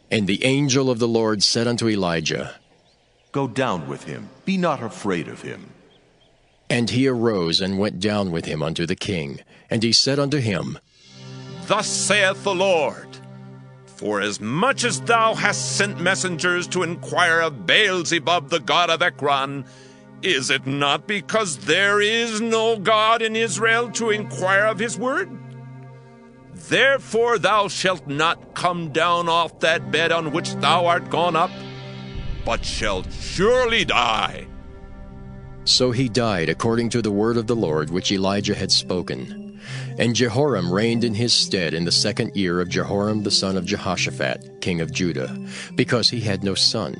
And the angel of the Lord said unto Elijah, Go down with him, be not afraid of him. And he arose and went down with him unto the king. And he said unto him, Thus saith the Lord, For as much as thou hast sent messengers to inquire of Beelzebub the god of Ekron, is it not because there is no God in Israel to inquire of his word? Therefore thou shalt not come down off that bed on which thou art gone up, but shalt surely die. So he died according to the word of the Lord which Elijah had spoken. And Jehoram reigned in his stead in the 2nd year of Jehoram the son of Jehoshaphat, king of Judah, because he had no son.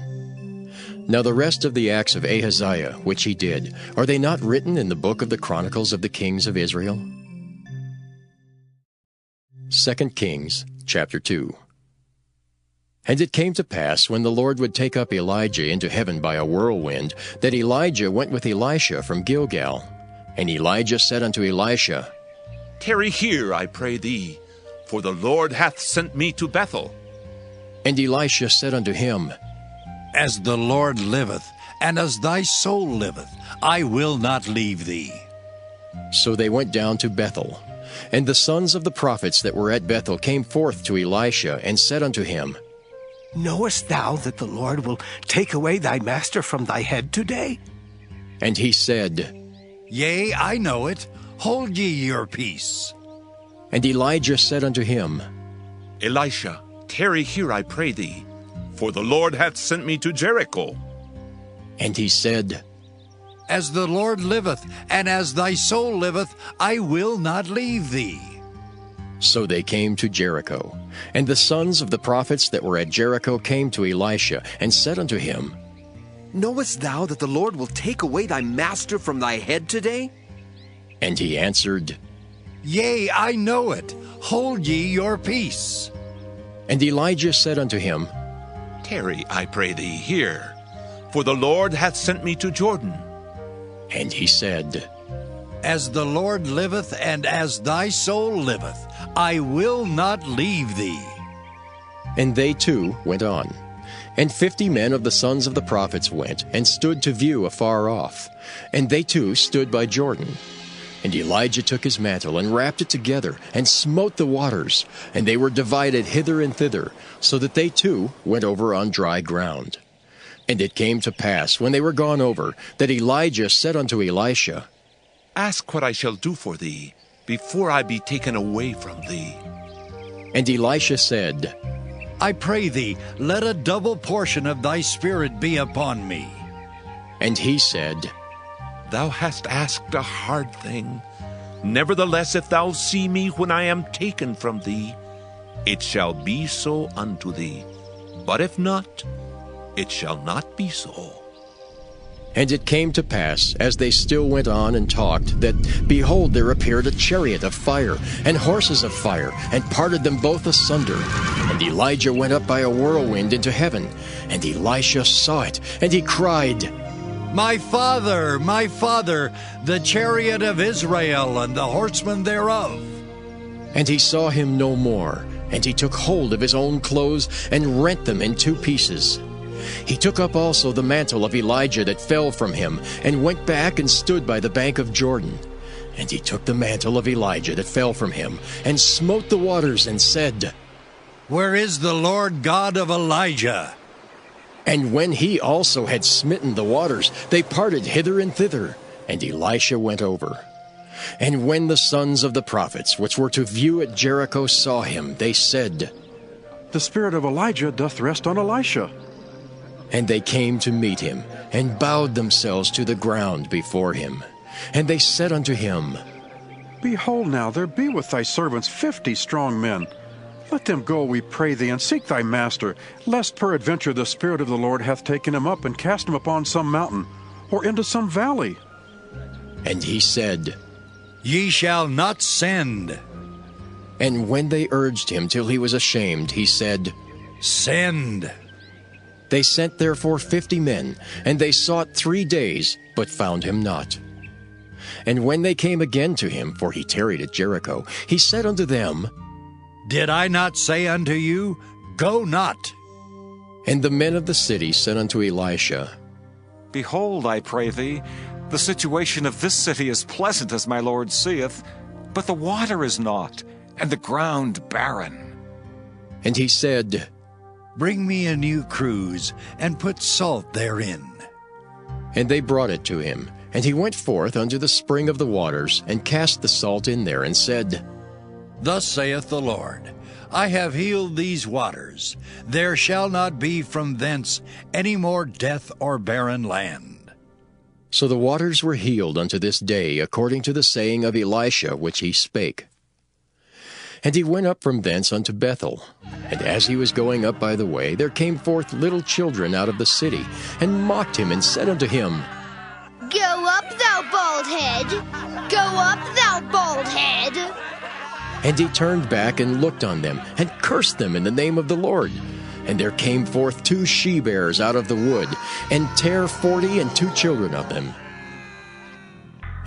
Now the rest of the acts of Ahaziah, which he did, are they not written in the book of the Chronicles of the kings of Israel? 2 Kings, chapter 2. And it came to pass, when the Lord would take up Elijah into heaven by a whirlwind, that Elijah went with Elisha from Gilgal. And Elijah said unto Elisha, Tarry here, I pray thee, for the Lord hath sent me to Bethel. And Elisha said unto him, As the Lord liveth, and as thy soul liveth, I will not leave thee. So they went down to Bethel. And the sons of the prophets that were at Bethel came forth to Elisha, and said unto him, Knowest thou that the Lord will take away thy master from thy head today? And he said, Yea, I know it. Hold ye your peace. And Elijah said unto him, Elisha, tarry here, I pray thee, for the Lord hath sent me to Jericho. And he said, As the Lord liveth, and as thy soul liveth, I will not leave thee. So they came to Jericho. And the sons of the prophets that were at Jericho came to Elisha, and said unto him, Knowest thou that the Lord will take away thy master from thy head today? And he answered, Yea, I know it. Hold ye your peace. And Elijah said unto him, Tarry, I pray thee, here, for the Lord hath sent me to Jordan. And he said, As the Lord liveth, and as thy soul liveth, I will not leave thee. And they too went on. And 50 men of the sons of the prophets went, and stood to view afar off. And they too stood by Jordan. And Elijah took his mantle, and wrapped it together, and smote the waters, and they were divided hither and thither, so that they too went over on dry ground. And it came to pass, when they were gone over, that Elijah said unto Elisha, Ask what I shall do for thee, before I be taken away from thee. And Elisha said, I pray thee, let a double portion of thy spirit be upon me. And he said, Thou hast asked a hard thing. Nevertheless, if thou see me when I am taken from thee, it shall be so unto thee. But if not, it shall not be so. And it came to pass, as they still went on and talked, that, behold, there appeared a chariot of fire, and horses of fire, and parted them both asunder. And Elijah went up by a whirlwind into heaven. And Elisha saw it, and he cried, my father, the chariot of Israel, and the horsemen thereof. And he saw him no more. And he took hold of his own clothes, and rent them in 2 pieces. He took up also the mantle of Elijah that fell from him, and went back and stood by the bank of Jordan. And he took the mantle of Elijah that fell from him, and smote the waters, and said, where is the Lord God of Elijah? And when he also had smitten the waters, they parted hither and thither, and Elisha went over. And when the sons of the prophets, which were to view at Jericho, saw him, they said, the spirit of Elijah doth rest on Elisha. And they came to meet him, and bowed themselves to the ground before him. And they said unto him, behold now, there be with thy servants 50 strong men. Let them go, we pray thee, and seek thy master, lest peradventure the Spirit of the Lord hath taken him up, and cast him upon some mountain, or into some valley. And he said, ye shall not send. And when they urged him till he was ashamed, he said, send. They sent therefore 50 men, and they sought 3 days, but found him not. And when they came again to him, for he tarried at Jericho, he said unto them, did I not say unto you, go not? And the men of the city said unto Elisha, behold, I pray thee, the situation of this city is pleasant as my Lord seeth, but the water is not, and the ground barren. And he said, bring me a new cruse, and put salt therein. And they brought it to him. And he went forth unto the spring of the waters, and cast the salt in there, and said, thus saith the Lord, I have healed these waters. There shall not be from thence any more death or barren land. So the waters were healed unto this day, according to the saying of Elisha which he spake. And he went up from thence unto Bethel. And as he was going up by the way, there came forth little children out of the city, and mocked him, and said unto him, go up, thou bald head! Go up, thou bald head! And he turned back and looked on them, and cursed them in the name of the Lord. And there came forth 2 she-bears out of the wood, and tare 40 and 2 children of them.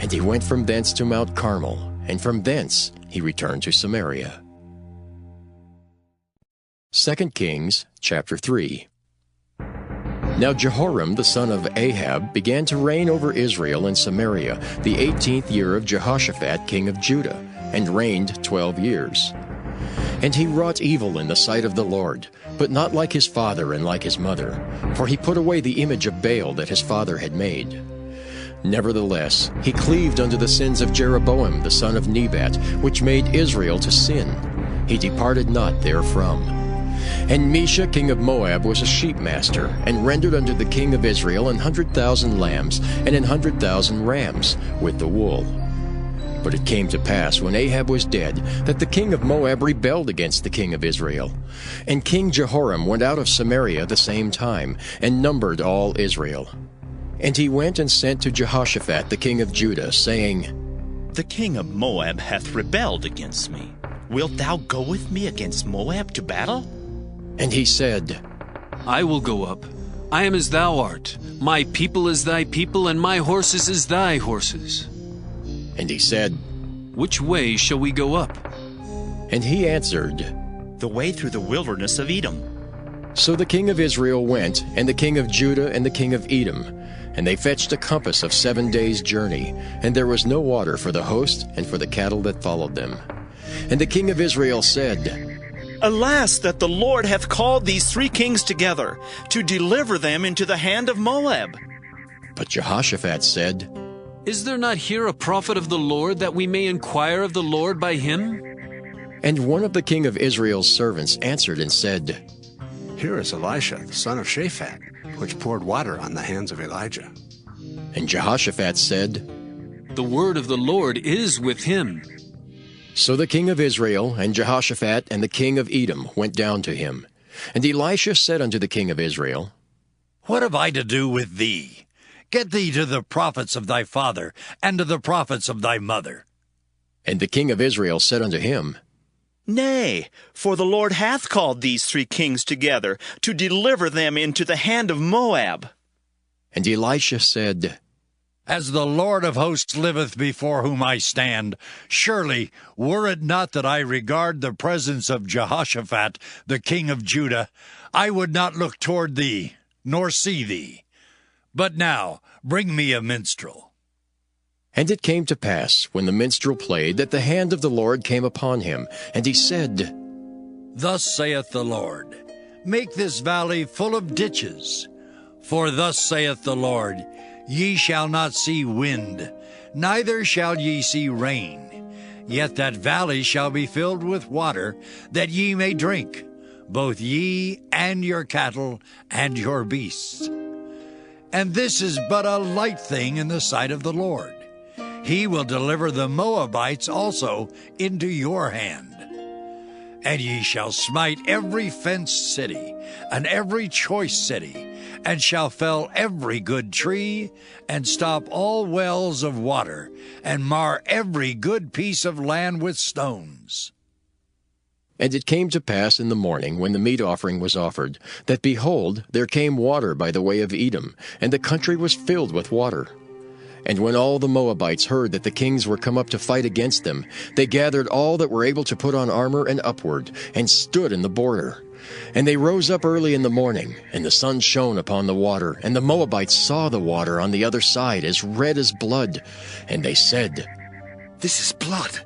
And he went from thence to Mount Carmel, and from thence he returned to Samaria. 2 Kings chapter 3. Now Jehoram the son of Ahab began to reign over Israel and Samaria the 18th year of Jehoshaphat king of Judah, and reigned 12 years. And he wrought evil in the sight of the Lord, but not like his father and like his mother, for he put away the image of Baal that his father had made. Nevertheless, he cleaved unto the sins of Jeroboam the son of Nebat, which made Israel to sin. He departed not therefrom. And Mesha king of Moab was a sheepmaster, and rendered unto the king of Israel 100,000 lambs, and 100,000 rams, with the wool. But it came to pass, when Ahab was dead, that the king of Moab rebelled against the king of Israel. And King Jehoram went out of Samaria the same time, and numbered all Israel. And he went and sent to Jehoshaphat the king of Judah, saying, the king of Moab hath rebelled against me. Wilt thou go with me against Moab to battle? And he said, I will go up. I am as thou art. My people is thy people, and my horses is thy horses. And he said, which way shall we go up? And he answered, the way through the wilderness of Edom. So the king of Israel went, and the king of Judah, and the king of Edom. And they fetched a compass of 7 days' journey, and there was no water for the host and for the cattle that followed them. And the king of Israel said, alas, that the Lord hath called these 3 kings together, to deliver them into the hand of Moab. But Jehoshaphat said, is there not here a prophet of the Lord, that we may inquire of the Lord by him? And one of the king of Israel's servants answered and said, here is Elisha, the son of Shaphat, which poured water on the hands of Elijah. And Jehoshaphat said, the word of the Lord is with him. So the king of Israel and Jehoshaphat and the king of Edom went down to him. And Elisha said unto the king of Israel, what have I to do with thee? Get thee to the prophets of thy father, and to the prophets of thy mother. And the king of Israel said unto him, Nay, for the Lord hath called these 3 kings together, to deliver them into the hand of Moab. And Elisha said, As the Lord of hosts liveth before whom I stand, surely, were it not that I regard the presence of Jehoshaphat, the king of Judah, I would not look toward thee, nor see thee. But now bring me a minstrel. And it came to pass, when the minstrel played, that the hand of the Lord came upon him, and he said, Thus saith the Lord, Make this valley full of ditches. For thus saith the Lord, Ye shall not see wind, neither shall ye see rain. Yet that valley shall be filled with water, that ye may drink, both ye and your cattle and your beasts. And this is but a light thing in the sight of the Lord. He will deliver the Moabites also into your hand. And ye shall smite every fenced city, and every choice city, and shall fell every good tree, and stop all wells of water, and mar every good piece of land with stones. And it came to pass in the morning, when the meat offering was offered, that, behold, there came water by the way of Edom, and the country was filled with water. And when all the Moabites heard that the kings were come up to fight against them, they gathered all that were able to put on armor and upward, and stood in the border. And they rose up early in the morning, and the sun shone upon the water, and the Moabites saw the water on the other side as red as blood. And they said, This is blood.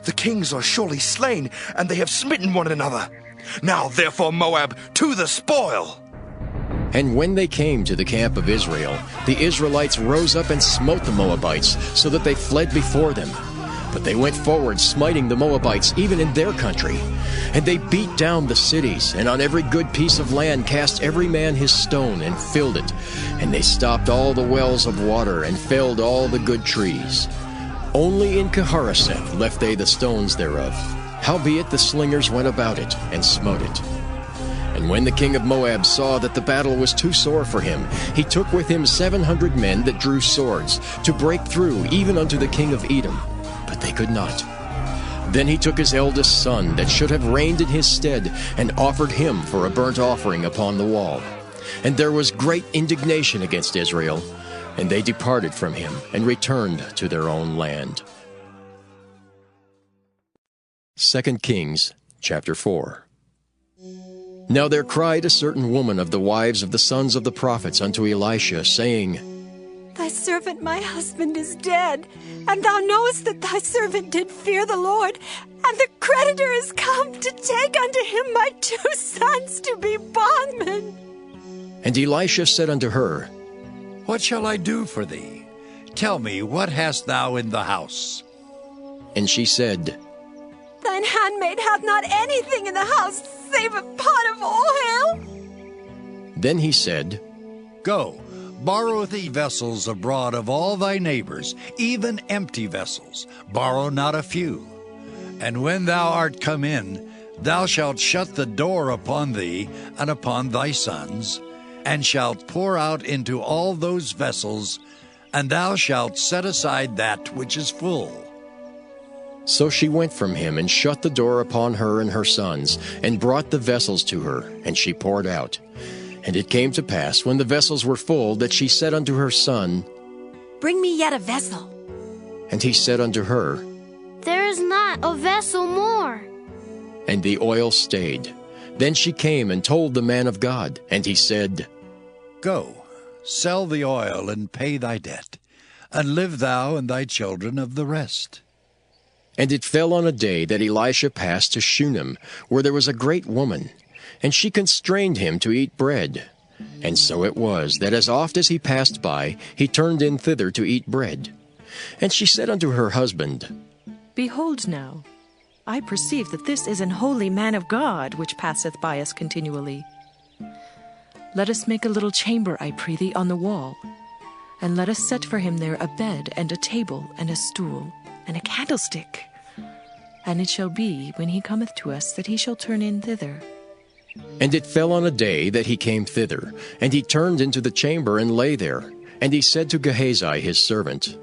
The kings are surely slain, and they have smitten one another. Now therefore, Moab, to the spoil! And when they came to the camp of Israel, the Israelites rose up and smote the Moabites, so that they fled before them. But they went forward, smiting the Moabites even in their country. And they beat down the cities, and on every good piece of land cast every man his stone, and filled it. And they stopped all the wells of water, and felled all the good trees. Only in Keharaseth left they the stones thereof. Howbeit the slingers went about it, and smote it. And when the king of Moab saw that the battle was too sore for him, he took with him 700 men that drew swords, to break through even unto the king of Edom. But they could not. Then he took his eldest son, that should have reigned in his stead, and offered him for a burnt offering upon the wall. And there was great indignation against Israel, and they departed from him, and returned to their own land. 2 Kings chapter 4. Now there cried a certain woman of the wives of the sons of the prophets unto Elisha, saying, Thy servant my husband is dead, and thou knowest that thy servant did fear the Lord, and the creditor is come to take unto him my 2 sons to be bondmen. And Elisha said unto her, What shall I do for thee? Tell me, what hast thou in the house? And she said, Thine handmaid hath not anything in the house save a pot of oil. Then he said, Go, borrow thee vessels abroad of all thy neighbors, even empty vessels. Borrow not a few. And when thou art come in, thou shalt shut the door upon thee and upon thy sons, and shalt pour out into all those vessels, and thou shalt set aside that which is full. So she went from him, and shut the door upon her and her sons, and brought the vessels to her, and she poured out. And it came to pass, when the vessels were full, that she said unto her son, Bring me yet a vessel. And he said unto her, There is not a vessel more. And the oil stayed. Then she came and told the man of God, and he said, Go, sell the oil, and pay thy debt, and live thou and thy children of the rest. And it fell on a day that Elisha passed to Shunem, where there was a great woman, and she constrained him to eat bread. And so it was, that as oft as he passed by, he turned in thither to eat bread. And she said unto her husband, Behold now, I perceive that this is an holy man of God, which passeth by us continually. Let us make a little chamber, I pray thee, on the wall, and let us set for him there a bed, and a table, and a stool, and a candlestick. And it shall be, when he cometh to us, that he shall turn in thither. And it fell on a day that he came thither, and he turned into the chamber and lay there. And he said to Gehazi his servant,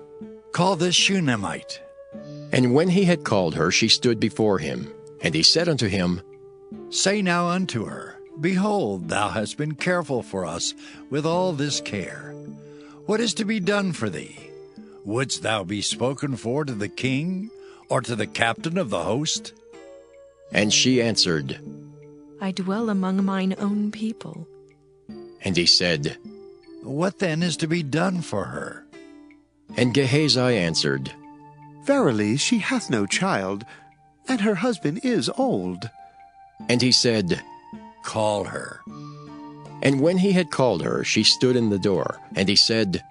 Call this Shunammite. And when he had called her, she stood before him. And he said unto him, Say now unto her, Behold, thou hast been careful for us with all this care. What is to be done for thee? Wouldst thou be spoken for to the king, or to the captain of the host? And she answered, I dwell among mine own people. And he said, What then is to be done for her? And Gehazi answered, Verily she hath no child, and her husband is old. And he said, Call her. And when he had called her, she stood in the door. And he said,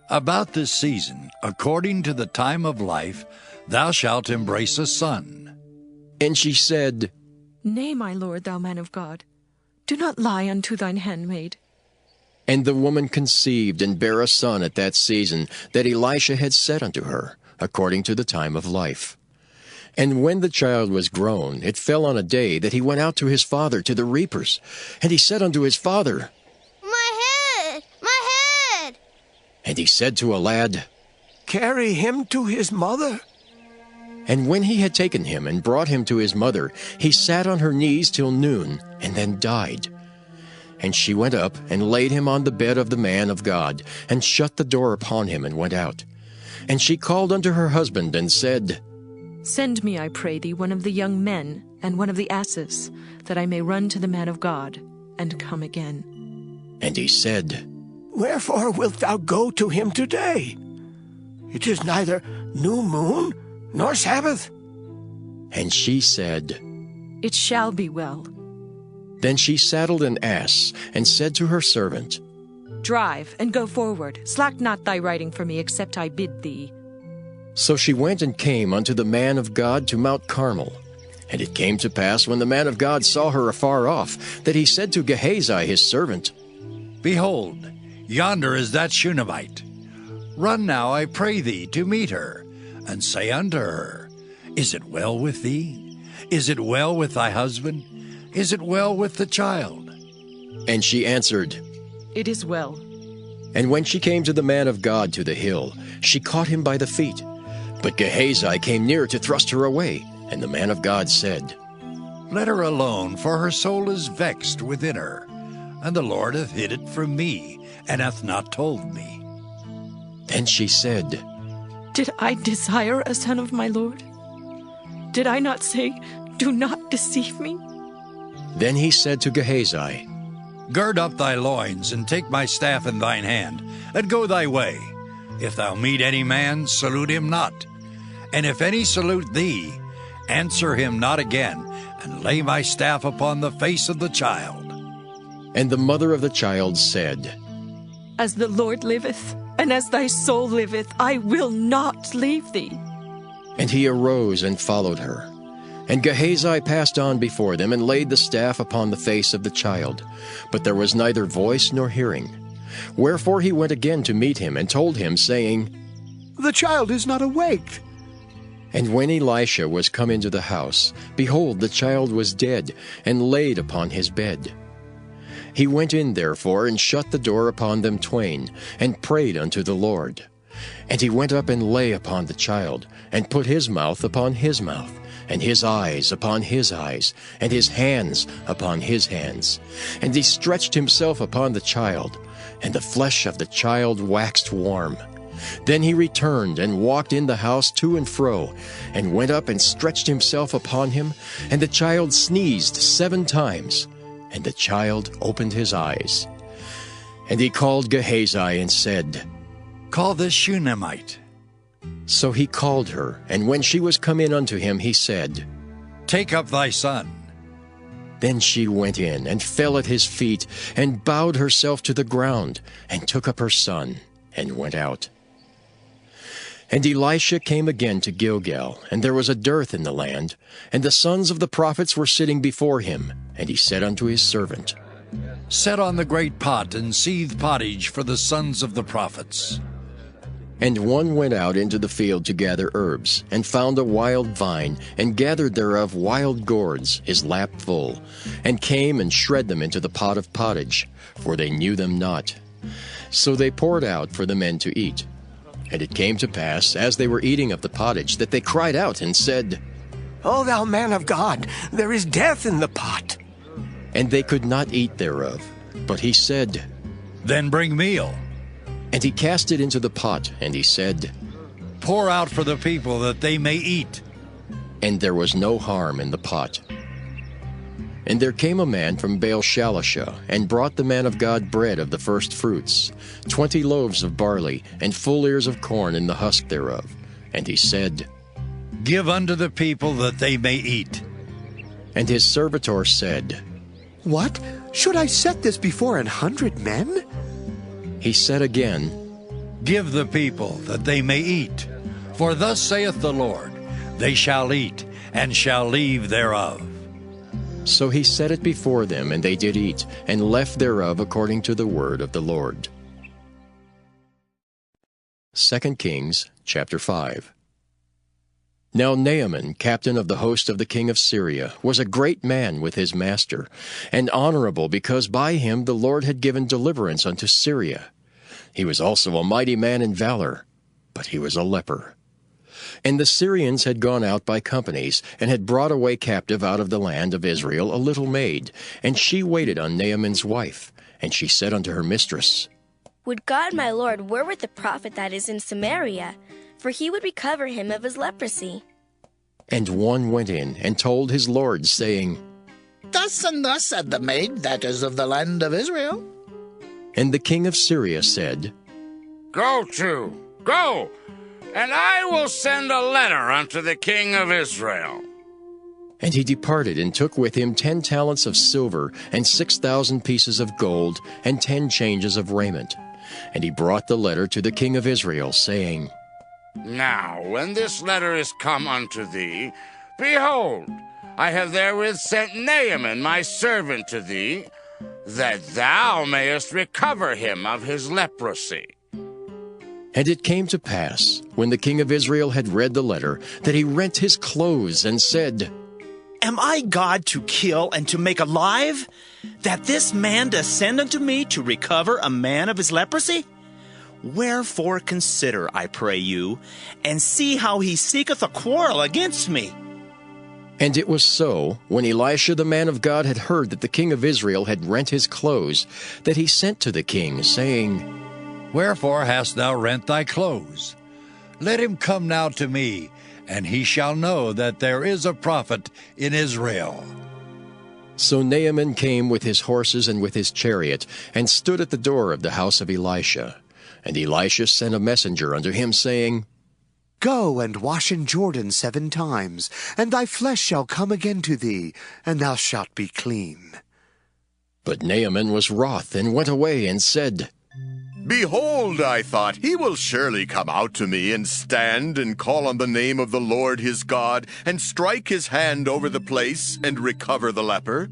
About this season, according to the time of life, thou shalt embrace a son. And she said, Nay, my lord, thou man of God, do not lie unto thine handmaid. And the woman conceived and bare a son at that season that Elisha had said unto her, according to the time of life. And when the child was grown, it fell on a day that he went out to his father to the reapers. And he said unto his father, My head! My head! And he said to a lad, Carry him to his mother. And when he had taken him and brought him to his mother, he sat on her knees till noon, and then died. And she went up and laid him on the bed of the man of God, and shut the door upon him, and went out. And she called unto her husband, and said, Send me, I pray thee, one of the young men, and one of the asses, that I may run to the man of God, and come again. And he said, Wherefore wilt thou go to him today? It is neither new moon nor Sabbath. And she said, It shall be well. Then she saddled an ass, and said to her servant, Drive, and go forward. Slack not thy riding for me, except I bid thee. So she went and came unto the man of God to Mount Carmel. And it came to pass, when the man of God saw her afar off, that he said to Gehazi his servant, Behold, yonder is that Shunammite. Run now, I pray thee, to meet her, and say unto her, Is it well with thee? Is it well with thy husband? Is it well with the child? And she answered, It is well. And when she came to the man of God to the hill, she caught him by the feet. But Gehazi came near to thrust her away. And the man of God said, Let her alone, for her soul is vexed within her. And the Lord hath hid it from me, and hath not told me. Then she said, Did I desire a son of my Lord? Did I not say, Do not deceive me? Then he said to Gehazi, Gird up thy loins, and take my staff in thine hand, and go thy way. If thou meet any man, salute him not. And if any salute thee, answer him not again, and lay my staff upon the face of the child. And the mother of the child said, As the Lord liveth, and as thy soul liveth, I will not leave thee. And he arose and followed her. And Gehazi passed on before them, and laid the staff upon the face of the child. But there was neither voice nor hearing. Wherefore he went again to meet him, and told him, saying, The child is not awaked. And when Elisha was come into the house, behold, the child was dead, and laid upon his bed. He went in therefore, and shut the door upon them twain, and prayed unto the Lord. And he went up and lay upon the child, and put his mouth upon his mouth, and his eyes upon his eyes, and his hands upon his hands. And he stretched himself upon the child, and the flesh of the child waxed warm. Then he returned and walked in the house to and fro, and went up and stretched himself upon him, and the child sneezed 7 times, and the child opened his eyes. And he called Gehazi and said, Call this Shunammite. So he called her, and when she was come in unto him, he said, Take up thy son. Then she went in, and fell at his feet, and bowed herself to the ground, and took up her son, and went out. And Elisha came again to Gilgal, and there was a dearth in the land, and the sons of the prophets were sitting before him. And he said unto his servant, Set on the great pot, and seethe pottage for the sons of the prophets. And one went out into the field to gather herbs, and found a wild vine, and gathered thereof wild gourds, his lap full, and came and shred them into the pot of pottage, for they knew them not. So they poured out for the men to eat. And it came to pass, as they were eating of the pottage, that they cried out and said, O thou man of God, there is death in the pot. And they could not eat thereof. But he said, Then bring meal. And he cast it into the pot, and he said, Pour out for the people that they may eat. And there was no harm in the pot. And there came a man from Baal-Shalisha, and brought the man of God bread of the first fruits, 20 loaves of barley, and full ears of corn in the husk thereof. And he said, Give unto the people that they may eat. And his servitor said, What? Should I set this before 100 men? He said again, Give the people that they may eat. For thus saith the Lord, They shall eat, and shall leave thereof. So he set it before them, and they did eat, and left thereof according to the word of the Lord. 2 Kings chapter 5. Now Naaman, captain of the host of the king of Syria, was a great man with his master, and honorable, because by him the Lord had given deliverance unto Syria. He was also a mighty man in valor, but he was a leper. And the Syrians had gone out by companies, and had brought away captive out of the land of Israel a little maid, and she waited on Naaman's wife. And she said unto her mistress, Would God my Lord were with the prophet that is in Samaria, for he would recover him of his leprosy. And one went in and told his lord, saying, Thus and thus said the maid that is of the land of Israel. And the king of Syria said, Go, and I will send a letter unto the king of Israel. And he departed, and took with him 10 talents of silver, and 6,000 pieces of gold, and 10 changes of raiment. And he brought the letter to the king of Israel, saying, Now, when this letter is come unto thee, behold, I have therewith sent Naaman my servant to thee, that thou mayest recover him of his leprosy. And it came to pass, when the king of Israel had read the letter, that he rent his clothes, and said, Am I God to kill and to make alive, that this man descend unto me to recover a man of his leprosy? Wherefore consider, I pray you, and see how he seeketh a quarrel against me. And it was so, when Elisha the man of God had heard that the king of Israel had rent his clothes, that he sent to the king, saying, Wherefore hast thou rent thy clothes? Let him come now to me, and he shall know that there is a prophet in Israel. So Naaman came with his horses and with his chariot, and stood at the door of the house of Elisha. And Elisha sent a messenger unto him, saying, Go and wash in Jordan 7 times, and thy flesh shall come again to thee, and thou shalt be clean. But Naaman was wroth, and went away, and said, Behold, I thought, he will surely come out to me, and stand and call on the name of the Lord his God, and strike his hand over the place, and recover the leper.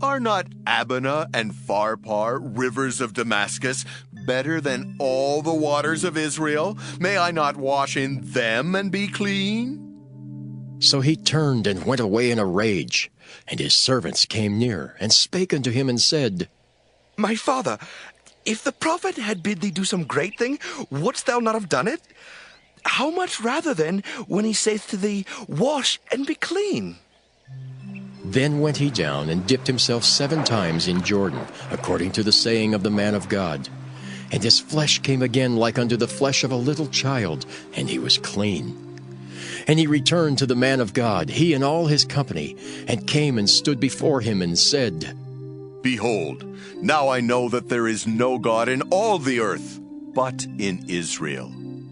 Are not Abana and Pharpar, rivers of Damascus, better than all the waters of Israel? May I not wash in them and be clean? So he turned and went away in a rage. And his servants came near, and spake unto him, and said, My father, if the prophet had bid thee do some great thing, wouldst thou not have done it? How much rather then, when he saith to thee, Wash and be clean? Then went he down, and dipped himself 7 times in Jordan, according to the saying of the man of God. And his flesh came again like unto the flesh of a little child, and he was clean. And he returned to the man of God, he and all his company, and came and stood before him, and said, Behold, now I know that there is no God in all the earth, but in Israel.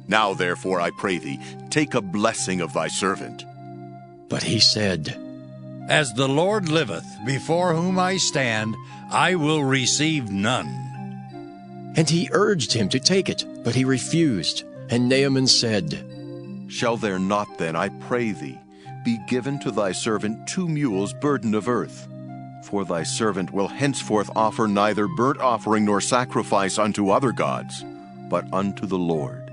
Now therefore, I pray thee, take a blessing of thy servant. But he said, As the Lord liveth, before whom I stand, I will receive none. And he urged him to take it, but he refused. And Naaman said, Shall there not then, I pray thee, be given to thy servant 2 mules burden of earth? For thy servant will henceforth offer neither burnt offering nor sacrifice unto other gods, but unto the Lord.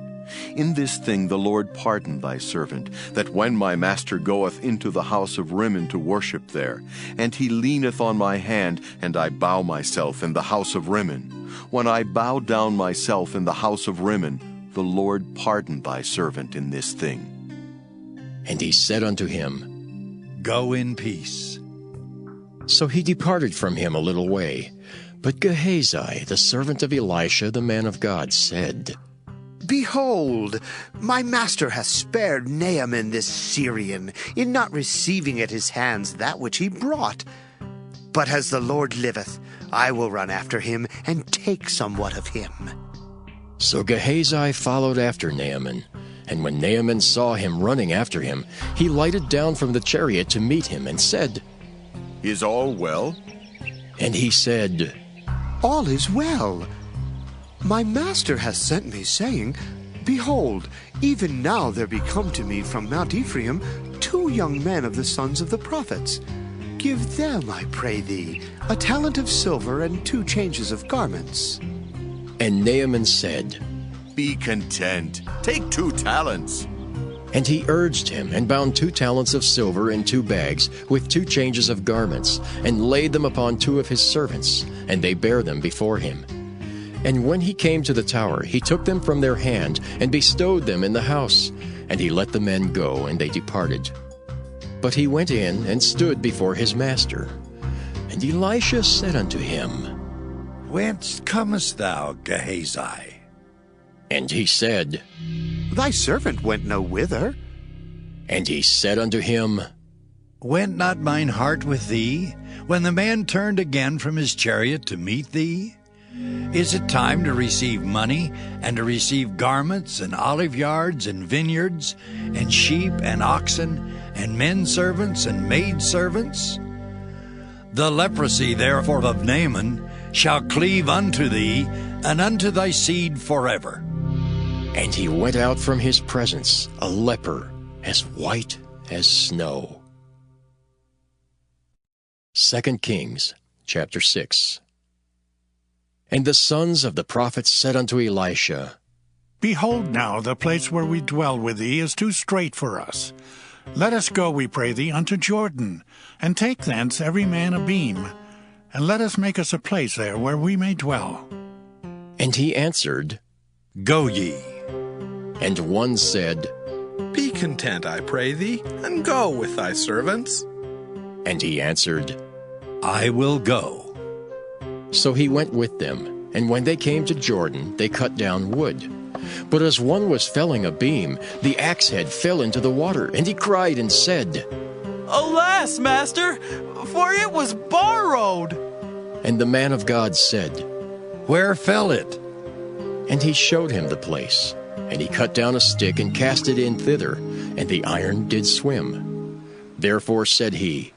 In this thing the Lord pardon thy servant, that when my master goeth into the house of Rimmon to worship there, and he leaneth on my hand, and I bow myself in the house of Rimmon, when I bow down myself in the house of Rimmon, the Lord pardon thy servant in this thing. And he said unto him, Go in peace. So he departed from him a little way. But Gehazi, the servant of Elisha, the man of God, said, Behold, my master hath spared Naaman this Syrian, in not receiving at his hands that which he brought. But as the Lord liveth, I will run after him, and take somewhat of him. So Gehazi followed after Naaman. And when Naaman saw him running after him, he lighted down from the chariot to meet him, and said, Is all well? And he said, All is well. My master hath sent me, saying, Behold, even now there be come to me from Mount Ephraim 2 young men of the sons of the prophets. Give them, I pray thee, a talent of silver and 2 changes of garments. And Naaman said, Be content. Take 2 talents. And he urged him, and bound 2 talents of silver in 2 bags, with 2 changes of garments, and laid them upon 2 of his servants, and they bare them before him. And when he came to the tower, he took them from their hand, and bestowed them in the house. And he let the men go, and they departed. But he went in, and stood before his master. And Elisha said unto him, Whence comest thou, Gehazi? And he said, Thy servant went no whither. And he said unto him, Went not mine heart with thee, when the man turned again from his chariot to meet thee? Is it time to receive money, and to receive garments, and olive yards, and vineyards, and sheep, and oxen, and men servants, and maid servants? The leprosy therefore of Naaman shall cleave unto thee, and unto thy seed forever. And he went out from his presence, a leper, as white as snow. 2 Kings, chapter 6. And the sons of the prophets said unto Elisha, Behold now, the place where we dwell with thee is too strait for us. Let us go, we pray thee, unto Jordan, and take thence every man a beam, and let us make us a place there where we may dwell. And he answered, Go ye. And one said, Be content, I pray thee, and go with thy servants. And he answered, I will go. So he went with them, and when they came to Jordan, they cut down wood. But as one was felling a beam, the axe head fell into the water, and he cried and said, Alas, master, for it was borrowed. And the man of God said, Where fell it? And he showed him the place. And he cut down a stick and cast it in thither, and the iron did swim. Therefore said he,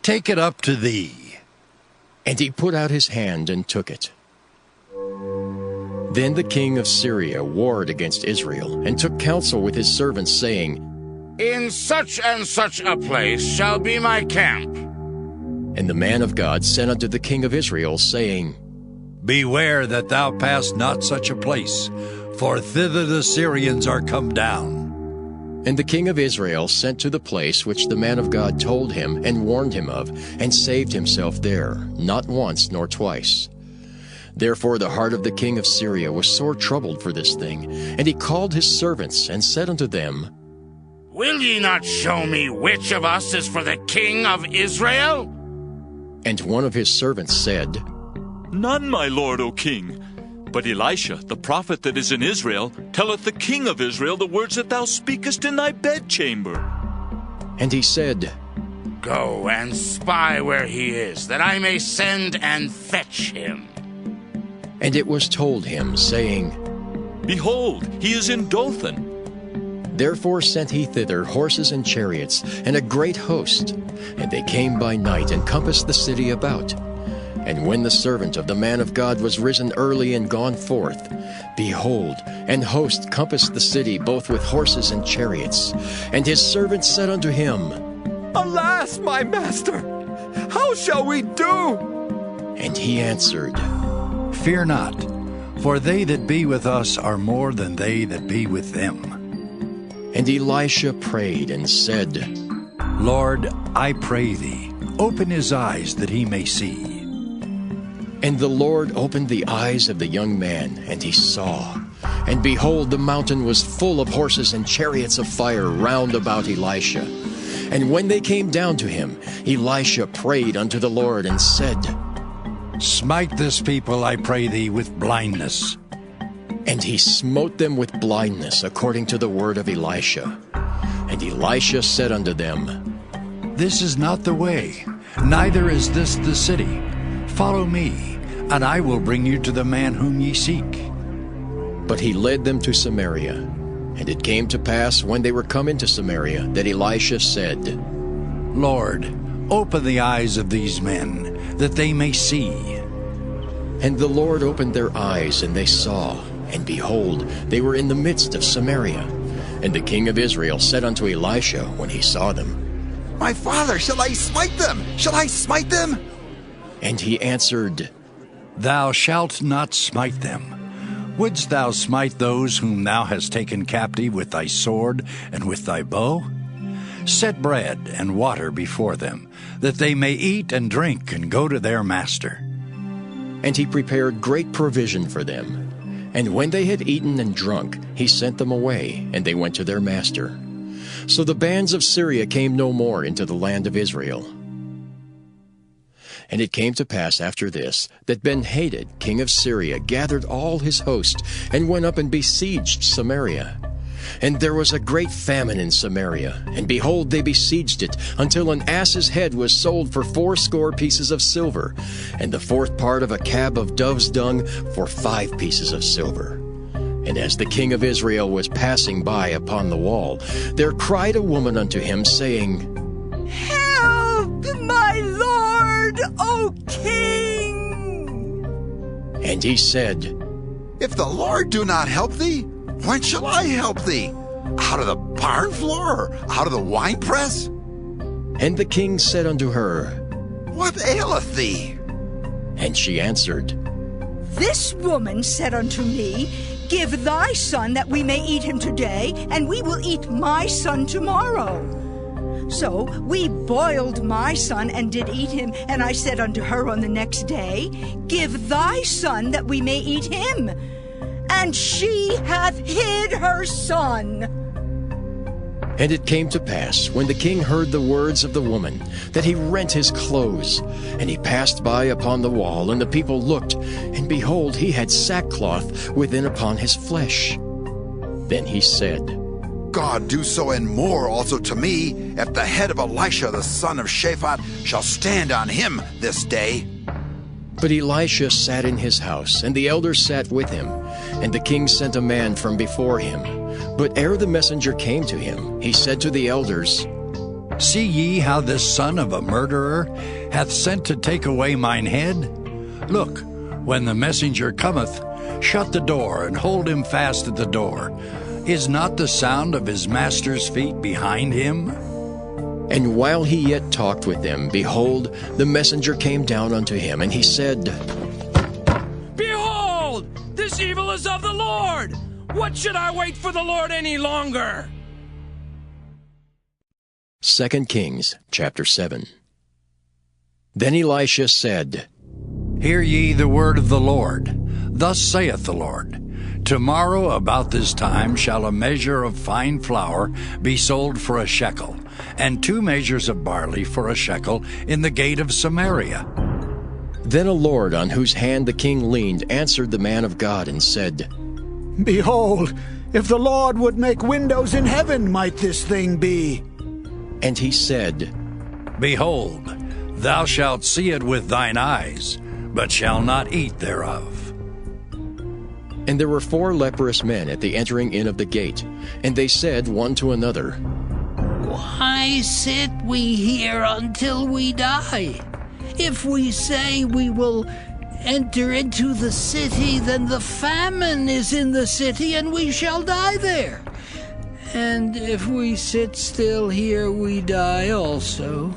Take it up to thee. And he put out his hand and took it. Then the king of Syria warred against Israel, and took counsel with his servants, saying, In such and such a place shall be my camp. And the man of God sent unto the king of Israel, saying, Beware that thou pass not such a place, for thither the Syrians are come down. And the king of Israel sent to the place which the man of God told him and warned him of, and saved himself there, not once nor twice. Therefore the heart of the king of Syria was sore troubled for this thing, and he called his servants, and said unto them, Will ye not show me which of us is for the king of Israel? And one of his servants said, None, my lord, O king. But Elisha, the prophet that is in Israel, telleth the king of Israel the words that thou speakest in thy bedchamber. And he said, Go and spy where he is, that I may send and fetch him. And it was told him, saying, Behold, he is in Dothan. Therefore sent he thither horses and chariots, and a great host. And they came by night, and compassed the city about. And when the servant of the man of God was risen early and gone forth, behold, an host compassed the city both with horses and chariots. And his servant said unto him, Alas, my master, how shall we do? And he answered, Fear not, For they that be with us are more than they that be with them. And Elisha prayed and said, Lord, I pray thee, open his eyes that he may see. And the Lord opened the eyes of the young man, and he saw. And behold, the mountain was full of horses and chariots of fire round about Elisha. And when they came down to him, Elisha prayed unto the Lord and said, Smite this people, I pray thee, with blindness. And he smote them with blindness, according to the word of Elisha. And Elisha said unto them, This is not the way, neither is this the city. Follow me, and I will bring you to the man whom ye seek. But he led them to Samaria. And it came to pass, when they were come into Samaria, that Elisha said, Lord, open the eyes of these men, that they may see. And the Lord opened their eyes, and they saw. And behold, they were in the midst of Samaria. And the king of Israel said unto Elisha, when he saw them, My father, shall I smite them? Shall I smite them? And he answered, Thou shalt not smite them. Wouldst thou smite those whom thou hast taken captive with thy sword and with thy bow? Set bread and water before them, that they may eat and drink and go to their master. And he prepared great provision for them. And when they had eaten and drunk, he sent them away, and they went to their master. So the bands of Syria came no more into the land of Israel. And it came to pass after this, that Ben-Hadad, king of Syria, gathered all his host, and went up and besieged Samaria. And there was a great famine in Samaria, and behold, they besieged it, until an ass's head was sold for 80 pieces of silver, and the 4th part of a cab of dove's dung for 5 pieces of silver. And as the king of Israel was passing by upon the wall, there cried a woman unto him, saying, Help, my lord, O king! And he said, If the Lord do not help thee, when shall I help thee? Out of the barn floor, or out of the winepress? And the king said unto her, What aileth thee? And she answered, This woman said unto me, Give thy son that we may eat him today, and we will eat my son tomorrow. So we boiled my son and did eat him, and I said unto her on the next day, Give thy son that we may eat him. And she hath hid her son. And it came to pass, when the king heard the words of the woman, that he rent his clothes. And he passed by upon the wall, and the people looked, and behold, he had sackcloth within upon his flesh. Then he said, God do so and more also to me, if the head of Elisha the son of Shaphat shall stand on him this day. But Elisha sat in his house, and the elders sat with him. And the king sent a man from before him. But ere the messenger came to him, he said to the elders, See ye how this son of a murderer hath sent to take away mine head? Look, when the messenger cometh, shut the door, and hold him fast at the door. Is not the sound of his master's feet behind him? And while he yet talked with them, behold, the messenger came down unto him, and he said, Behold, this evil is of the Lord. What should I wait for the Lord any longer? 2 Kings chapter 7. Then Elisha said, Hear ye the word of the Lord. Thus saith the Lord, Tomorrow about this time shall a measure of fine flour be sold for a shekel, and 2 measures of barley for a shekel in the gate of Samaria. Then a lord on whose hand the king leaned answered the man of God and said, Behold, if the Lord would make windows in heaven, might this thing be? And he said, Behold, thou shalt see it with thine eyes, but shalt not eat thereof. And there were 4 leprous men at the entering in of the gate, and they said one to another, Why sit we here until we die? If we say we will enter into the city, then the famine is in the city, and we shall die there. And if we sit still here, we die also.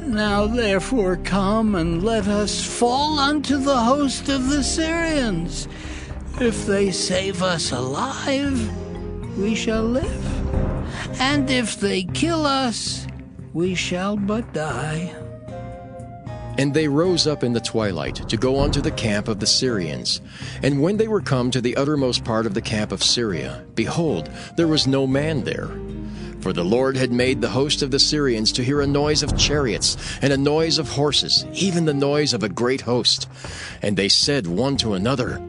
Now therefore come and let us fall unto the host of the Syrians. If they save us alive, we shall live, and if they kill us, we shall but die. And they rose up in the twilight to go unto the camp of the Syrians. And when they were come to the uttermost part of the camp of Syria, behold, there was no man there. For the Lord had made the host of the Syrians to hear a noise of chariots, and a noise of horses, even the noise of a great host. And they said one to another,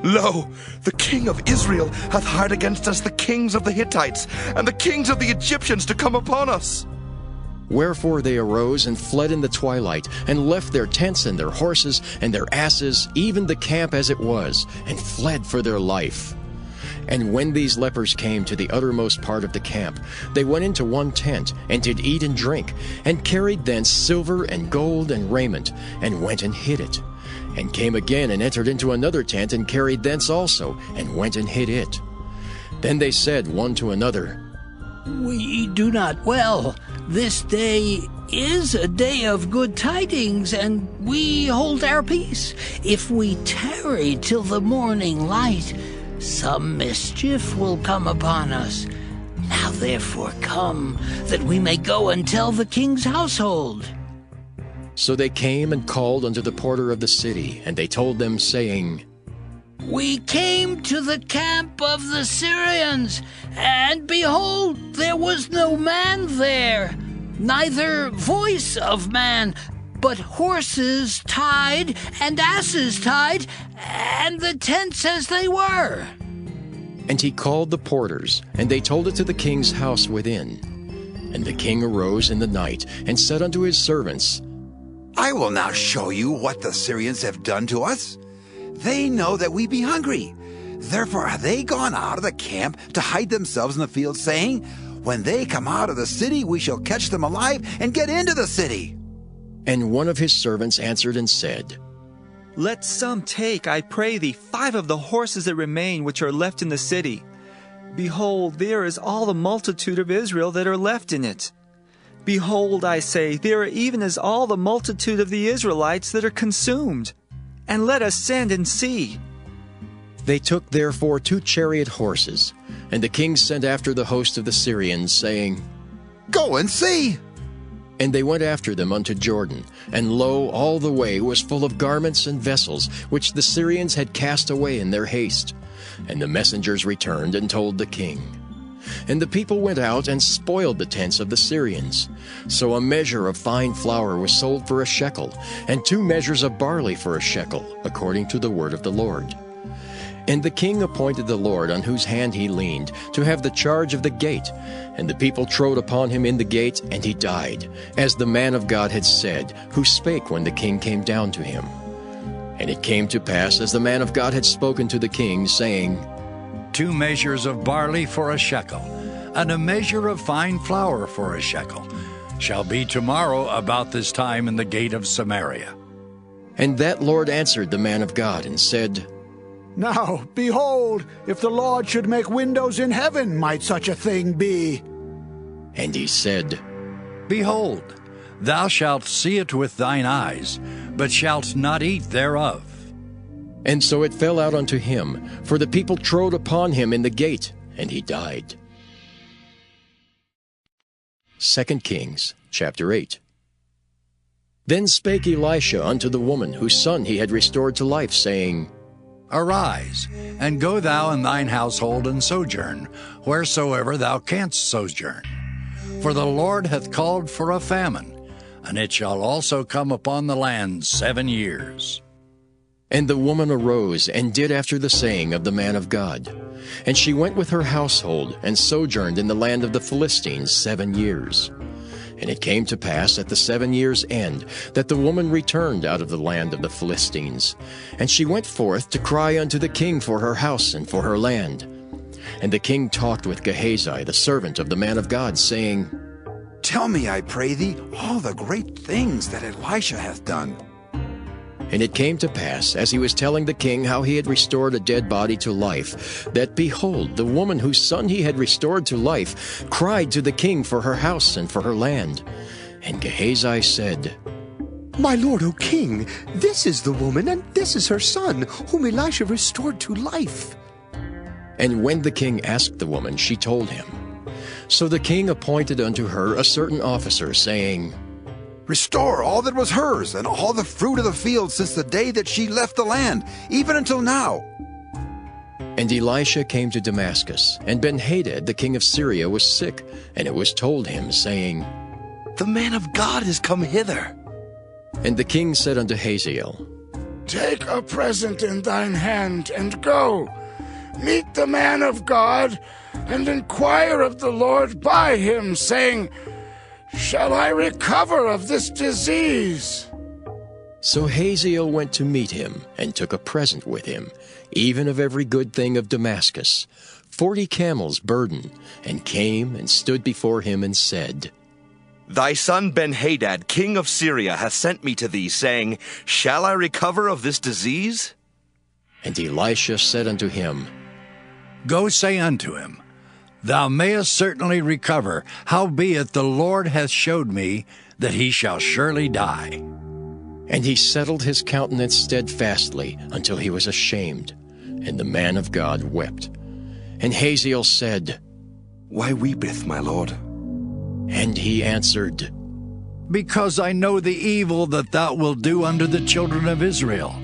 Lo, the king of Israel hath hired against us the kings of the Hittites, and the kings of the Egyptians to come upon us. Wherefore they arose and fled in the twilight, and left their tents and their horses and their asses, even the camp as it was, and fled for their life. And when these lepers came to the uttermost part of the camp, they went into one tent, and did eat and drink, and carried thence silver and gold and raiment, and went and hid it. And came again and entered into another tent, and carried thence also, and went and hid it. Then they said one to another, We do not well. This day is a day of good tidings, and we hold our peace. If we tarry till the morning light, some mischief will come upon us. Now therefore come, that we may go and tell the king's household. So they came and called unto the porter of the city, and they told them, saying, We came to the camp of the Syrians, and behold, there was no man there, neither voice of man, but horses tied and asses tied, and the tents as they were. And he called the porters, and they told it to the king's house within. And the king arose in the night, and said unto his servants, I will now show you what the Syrians have done to us. They know that we be hungry. Therefore are they gone out of the camp to hide themselves in the field, saying, When they come out of the city, we shall catch them alive and get into the city. And one of his servants answered and said, Let some take, I pray thee, 5 of the horses that remain which are left in the city. Behold, there is all the multitude of Israel that are left in it. Behold, I say, there are even as all the multitude of the Israelites that are consumed. And let us send and see. They took therefore 2 chariot horses, and the king sent after the host of the Syrians, saying, Go and see. And they went after them unto Jordan, and lo, all the way was full of garments and vessels, which the Syrians had cast away in their haste. And the messengers returned and told the king. And the people went out and spoiled the tents of the Syrians. So a measure of fine flour was sold for a shekel, and 2 measures of barley for a shekel, according to the word of the Lord. And the king appointed the Lord, on whose hand he leaned, to have the charge of the gate. And the people trode upon him in the gate, and he died, as the man of God had said, who spake when the king came down to him. And it came to pass, as the man of God had spoken to the king, saying, 2 measures of barley for a shekel, and a measure of fine flour for a shekel, shall be tomorrow about this time in the gate of Samaria. And that Lord answered the man of God, and said, Now, behold, if the Lord should make windows in heaven, might such a thing be? And he said, Behold, thou shalt see it with thine eyes, but shalt not eat thereof. And so it fell out unto him, for the people trode upon him in the gate, and he died. 2 Kings chapter 8. Then spake Elisha unto the woman whose son he had restored to life, saying, Arise, and go thou and thine household and sojourn, wheresoever thou canst sojourn. For the Lord hath called for a famine, and it shall also come upon the land 7 years. And the woman arose, and did after the saying of the man of God. And she went with her household, and sojourned in the land of the Philistines 7 years. And it came to pass at the 7 years' end, that the woman returned out of the land of the Philistines. And she went forth to cry unto the king for her house and for her land. And the king talked with Gehazi, the servant of the man of God, saying, Tell me, I pray thee, all the great things that Elisha hath done. And it came to pass, as he was telling the king how he had restored a dead body to life, that, behold, the woman whose son he had restored to life cried to the king for her house and for her land. And Gehazi said, My lord, O king, this is the woman, and this is her son, whom Elisha restored to life. And when the king asked the woman, she told him. So the king appointed unto her a certain officer, saying, Restore all that was hers, and all the fruit of the field since the day that she left the land, even until now. And Elisha came to Damascus, and Ben-Hadad the king of Syria was sick, and it was told him, saying, The man of God is come hither. And the king said unto Hazael, Take a present in thine hand, and go. Meet the man of God, and inquire of the Lord by him, saying, Shall I recover of this disease? So Hazael went to meet him, and took a present with him, even of every good thing of Damascus, 40 camels burden, and came and stood before him, and said, Thy son Ben-Hadad, king of Syria, hath sent me to thee, saying, Shall I recover of this disease? And Elisha said unto him, Go say unto him, Thou mayest certainly recover, howbeit the Lord hath showed me that he shall surely die. And he settled his countenance steadfastly until he was ashamed, and the man of God wept. And Hazael said, Why weepeth my lord? And he answered, Because I know the evil that thou wilt do unto the children of Israel.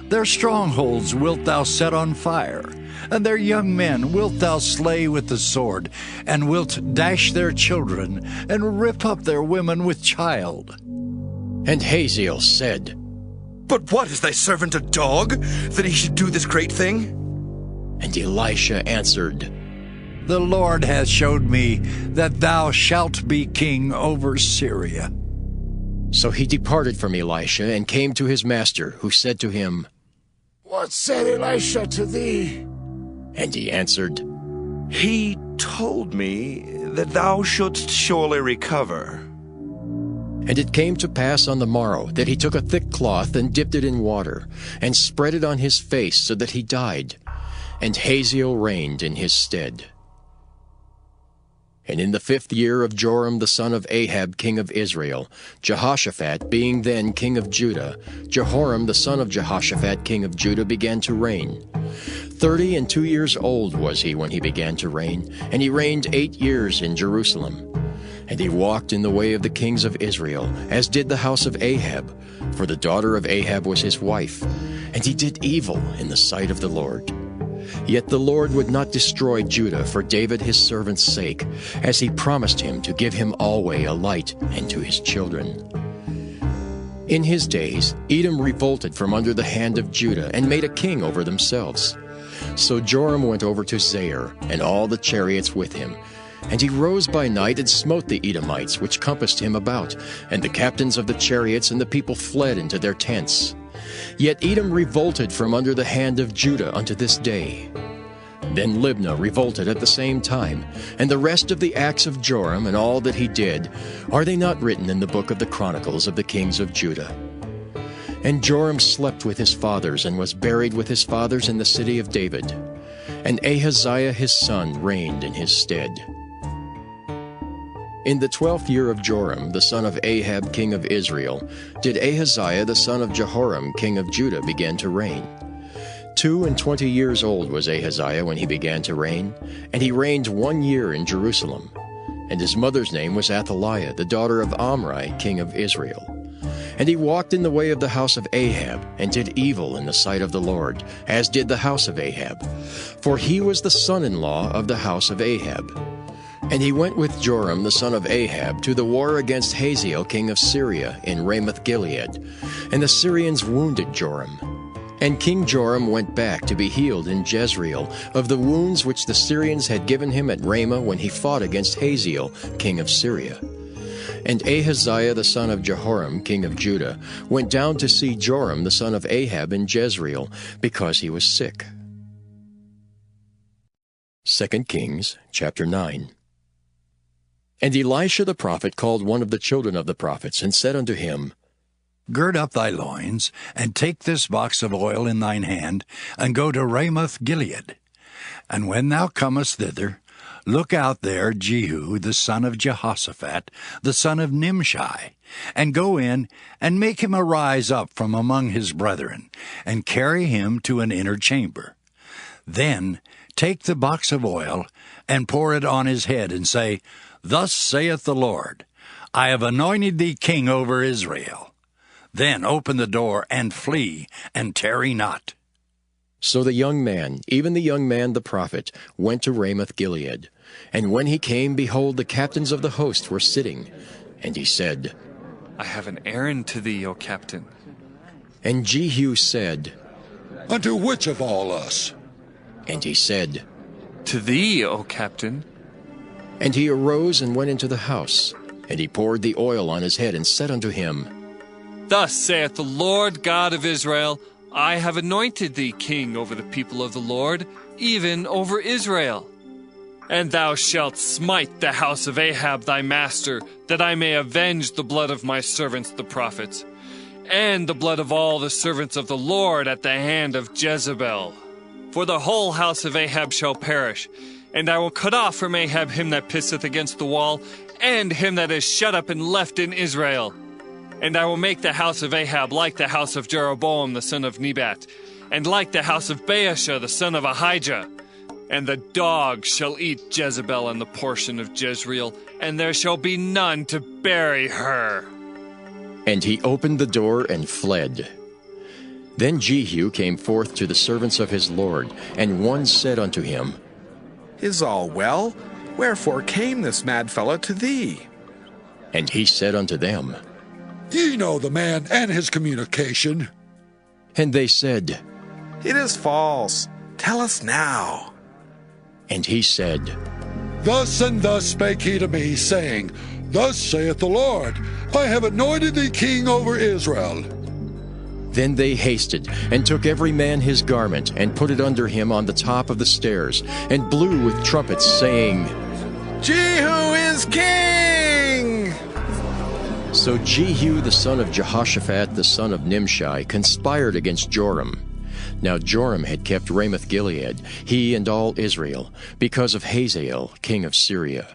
Their strongholds wilt thou set on fire, and their young men wilt thou slay with the sword, and wilt dash their children, and rip up their women with child. And Hazael said, But what, is thy servant a dog, that he should do this great thing? And Elisha answered, The Lord hath showed me that thou shalt be king over Syria. So he departed from Elisha, and came to his master, who said to him, What said Elisha to thee? And he answered, He told me that thou shouldst surely recover. And it came to pass on the morrow that he took a thick cloth, and dipped it in water, and spread it on his face, so that he died. And Hazael reigned in his stead. And in the 5th year of Joram the son of Ahab king of Israel, Jehoshaphat being then king of Judah, Jehoram the son of Jehoshaphat king of Judah began to reign. 32 years old was he when he began to reign, and he reigned 8 years in Jerusalem. And he walked in the way of the kings of Israel, as did the house of Ahab, for the daughter of Ahab was his wife, and he did evil in the sight of the Lord. Yet the Lord would not destroy Judah for David his servant's sake, as he promised him to give him alway a light, and to his children. In his days Edom revolted from under the hand of Judah, and made a king over themselves. So Joram went over to Zair, and all the chariots with him. And he rose by night, and smote the Edomites which compassed him about, and the captains of the chariots, and the people fled into their tents. Yet Edom revolted from under the hand of Judah unto this day. Then Libnah revolted at the same time, and the rest of the acts of Joram, and all that he did, are they not written in the book of the Chronicles of the kings of Judah? And Joram slept with his fathers, and was buried with his fathers in the city of David. And Ahaziah his son reigned in his stead. In the 12th year of Joram, the son of Ahab king of Israel, did Ahaziah the son of Jehoram king of Judah begin to reign. 22 years old was Ahaziah when he began to reign, and he reigned 1 year in Jerusalem. And his mother's name was Athaliah, the daughter of Omri king of Israel. And he walked in the way of the house of Ahab, and did evil in the sight of the Lord, as did the house of Ahab. For he was the son-in-law of the house of Ahab. And he went with Joram the son of Ahab to the war against Hazael king of Syria in Ramoth-Gilead. And the Syrians wounded Joram. And King Joram went back to be healed in Jezreel of the wounds which the Syrians had given him at Ramah when he fought against Hazael king of Syria. And Ahaziah the son of Jehoram king of Judah went down to see Joram the son of Ahab in Jezreel, because he was sick. 2 Kings chapter 9. And Elisha the prophet called one of the children of the prophets, and said unto him, Gird up thy loins, and take this box of oil in thine hand, and go to Ramoth-Gilead. And when thou comest thither, Look out there Jehu, the son of Jehoshaphat, the son of Nimshi, and go in and make him arise up from among his brethren, and carry him to an inner chamber. Then take the box of oil, and pour it on his head, and say, Thus saith the Lord, I have anointed thee king over Israel. Then open the door, and flee, and tarry not. So the young man, even the young man the prophet, went to Ramoth-Gilead. And when he came, behold, the captains of the host were sitting. And he said, I have an errand to thee, O captain. And Jehu said, Unto which of all us? And he said, To thee, O captain. And he arose and went into the house. And he poured the oil on his head, and said unto him, Thus saith the Lord God of Israel, I have anointed thee king over the people of the Lord, even over Israel. And thou shalt smite the house of Ahab thy master, that I may avenge the blood of my servants the prophets, and the blood of all the servants of the Lord at the hand of Jezebel. For the whole house of Ahab shall perish, and I will cut off from Ahab him that pisseth against the wall, and him that is shut up and left in Israel. And I will make the house of Ahab like the house of Jeroboam the son of Nebat, and like the house of Baasha the son of Ahijah. And the dogs shall eat Jezebel and the portion of Jezreel, and there shall be none to bury her. And he opened the door and fled. Then Jehu came forth to the servants of his lord, and one said unto him, Is all well? Wherefore came this mad fellow to thee? And he said unto them, Ye know the man and his communication. And they said, It is false. Tell us now. And he said, Thus and thus spake he to me, saying, Thus saith the Lord, I have anointed thee king over Israel. Then they hasted, and took every man his garment, and put it under him on the top of the stairs, and blew with trumpets, saying, Jehu is king! So Jehu the son of Jehoshaphat the son of Nimshi conspired against Joram. Now Joram had kept Ramoth-Gilead, he and all Israel, because of Hazael king of Syria.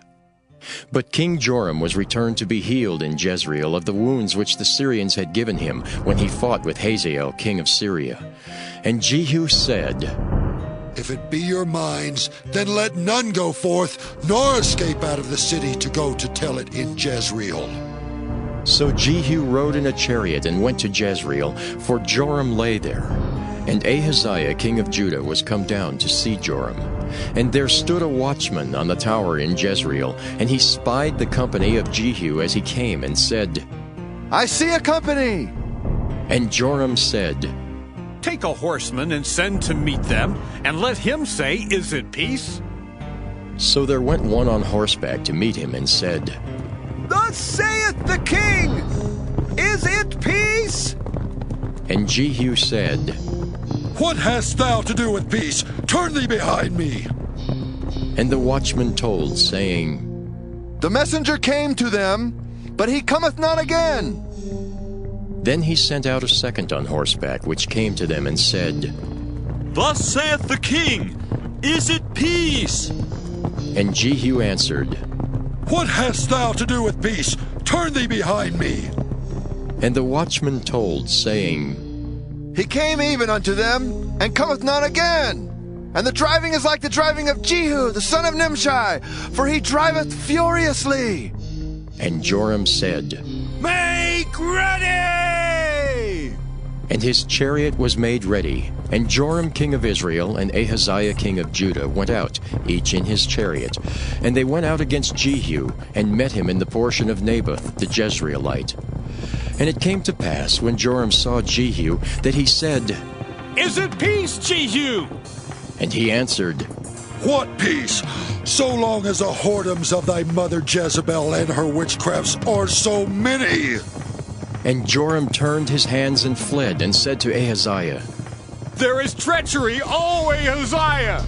But King Joram was returned to be healed in Jezreel of the wounds which the Syrians had given him when he fought with Hazael king of Syria. And Jehu said, If it be your minds, then let none go forth, nor escape out of the city to go to tell it in Jezreel. So Jehu rode in a chariot and went to Jezreel, for Joram lay there. And Ahaziah king of Judah was come down to see Joram. And there stood a watchman on the tower in Jezreel, and he spied the company of Jehu as he came, and said, I see a company! And Joram said, Take a horseman and send to meet them, and let him say, Is it peace? So there went one on horseback to meet him, and said, Thus saith the king, Is it peace? And Jehu said, What hast thou to do with peace? Turn thee behind me. And the watchman told, saying, The messenger came to them, but he cometh not again. Then he sent out a second on horseback, which came to them, and said, Thus saith the king, Is it peace? And Jehu answered, What hast thou to do with peace? Turn thee behind me. And the watchman told, saying, He came even unto them, and cometh not again. And the driving is like the driving of Jehu, the son of Nimshi, for he driveth furiously. And Joram said, Make ready! And his chariot was made ready. And Joram king of Israel and Ahaziah king of Judah went out, each in his chariot. And they went out against Jehu, and met him in the portion of Naboth the Jezreelite. And it came to pass, when Joram saw Jehu, that he said, Is it peace, Jehu? And he answered, What peace? So long as the whoredoms of thy mother Jezebel and her witchcrafts are so many. And Joram turned his hands and fled, and said to Ahaziah, There is treachery, O Ahaziah!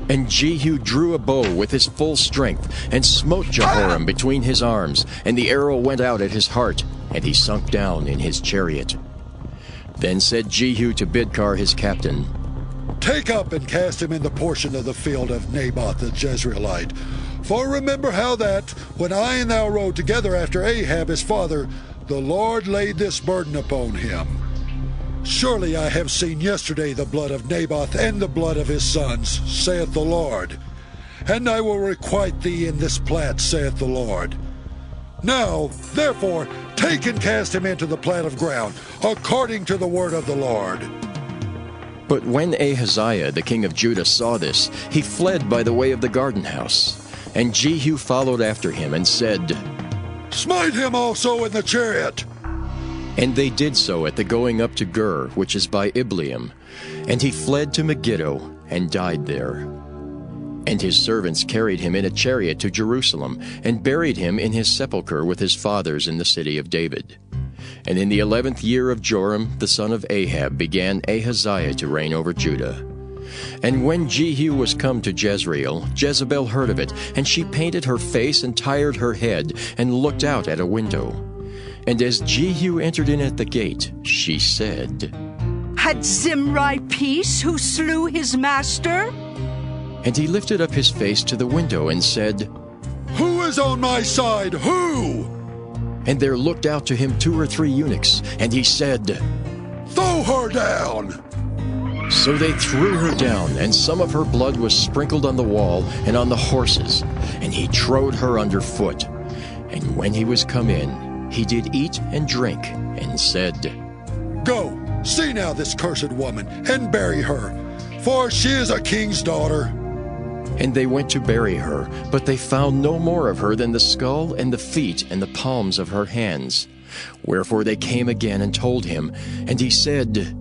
And Jehu drew a bow with his full strength, and smote Jehoram between his arms, and the arrow went out at his heart, and he sunk down in his chariot. Then said Jehu to Bidkar his captain, take up and cast him in the portion of the field of Naboth the Jezreelite. For remember how that, when I and thou rode together after Ahab his father, the Lord laid this burden upon him. Surely I have seen yesterday the blood of Naboth and the blood of his sons, saith the Lord. And I will requite thee in this plat, saith the Lord. Now, therefore, take and cast him into the plat of ground, according to the word of the Lord. But when Ahaziah the king of Judah saw this, he fled by the way of the garden house. And Jehu followed after him and said, Smite him also in the chariot. And they did so at the going up to Gur, which is by Ibleam. And he fled to Megiddo and died there. And his servants carried him in a chariot to Jerusalem, and buried him in his sepulchre with his fathers in the city of David. And in the 11th year of Joram the son of Ahab began Ahaziah to reign over Judah. And when Jehu was come to Jezreel, Jezebel heard of it, and she painted her face and tired her head, and looked out at a window. And as Jehu entered in at the gate, she said, Had Zimri peace who slew his master? And he lifted up his face to the window and said, Who is on my side? Who? And there looked out to him 2 or 3 eunuchs, and he said, Throw her down! So they threw her down, and some of her blood was sprinkled on the wall and on the horses, and he trode her under foot. And when he was come in, he did eat and drink, and said, Go, see now this cursed woman, and bury her, for she is a king's daughter. And they went to bury her, but they found no more of her than the skull and the feet and the palms of her hands. Wherefore they came again and told him, and he said,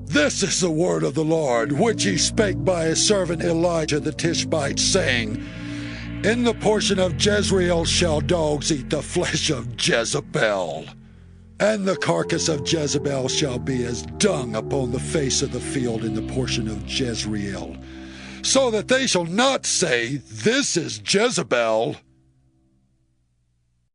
This is the word of the Lord, which he spake by his servant Elijah the Tishbite, saying, In the portion of Jezreel shall dogs eat the flesh of Jezebel, and the carcass of Jezebel shall be as dung upon the face of the field in the portion of Jezreel, so that they shall not say, This is Jezebel.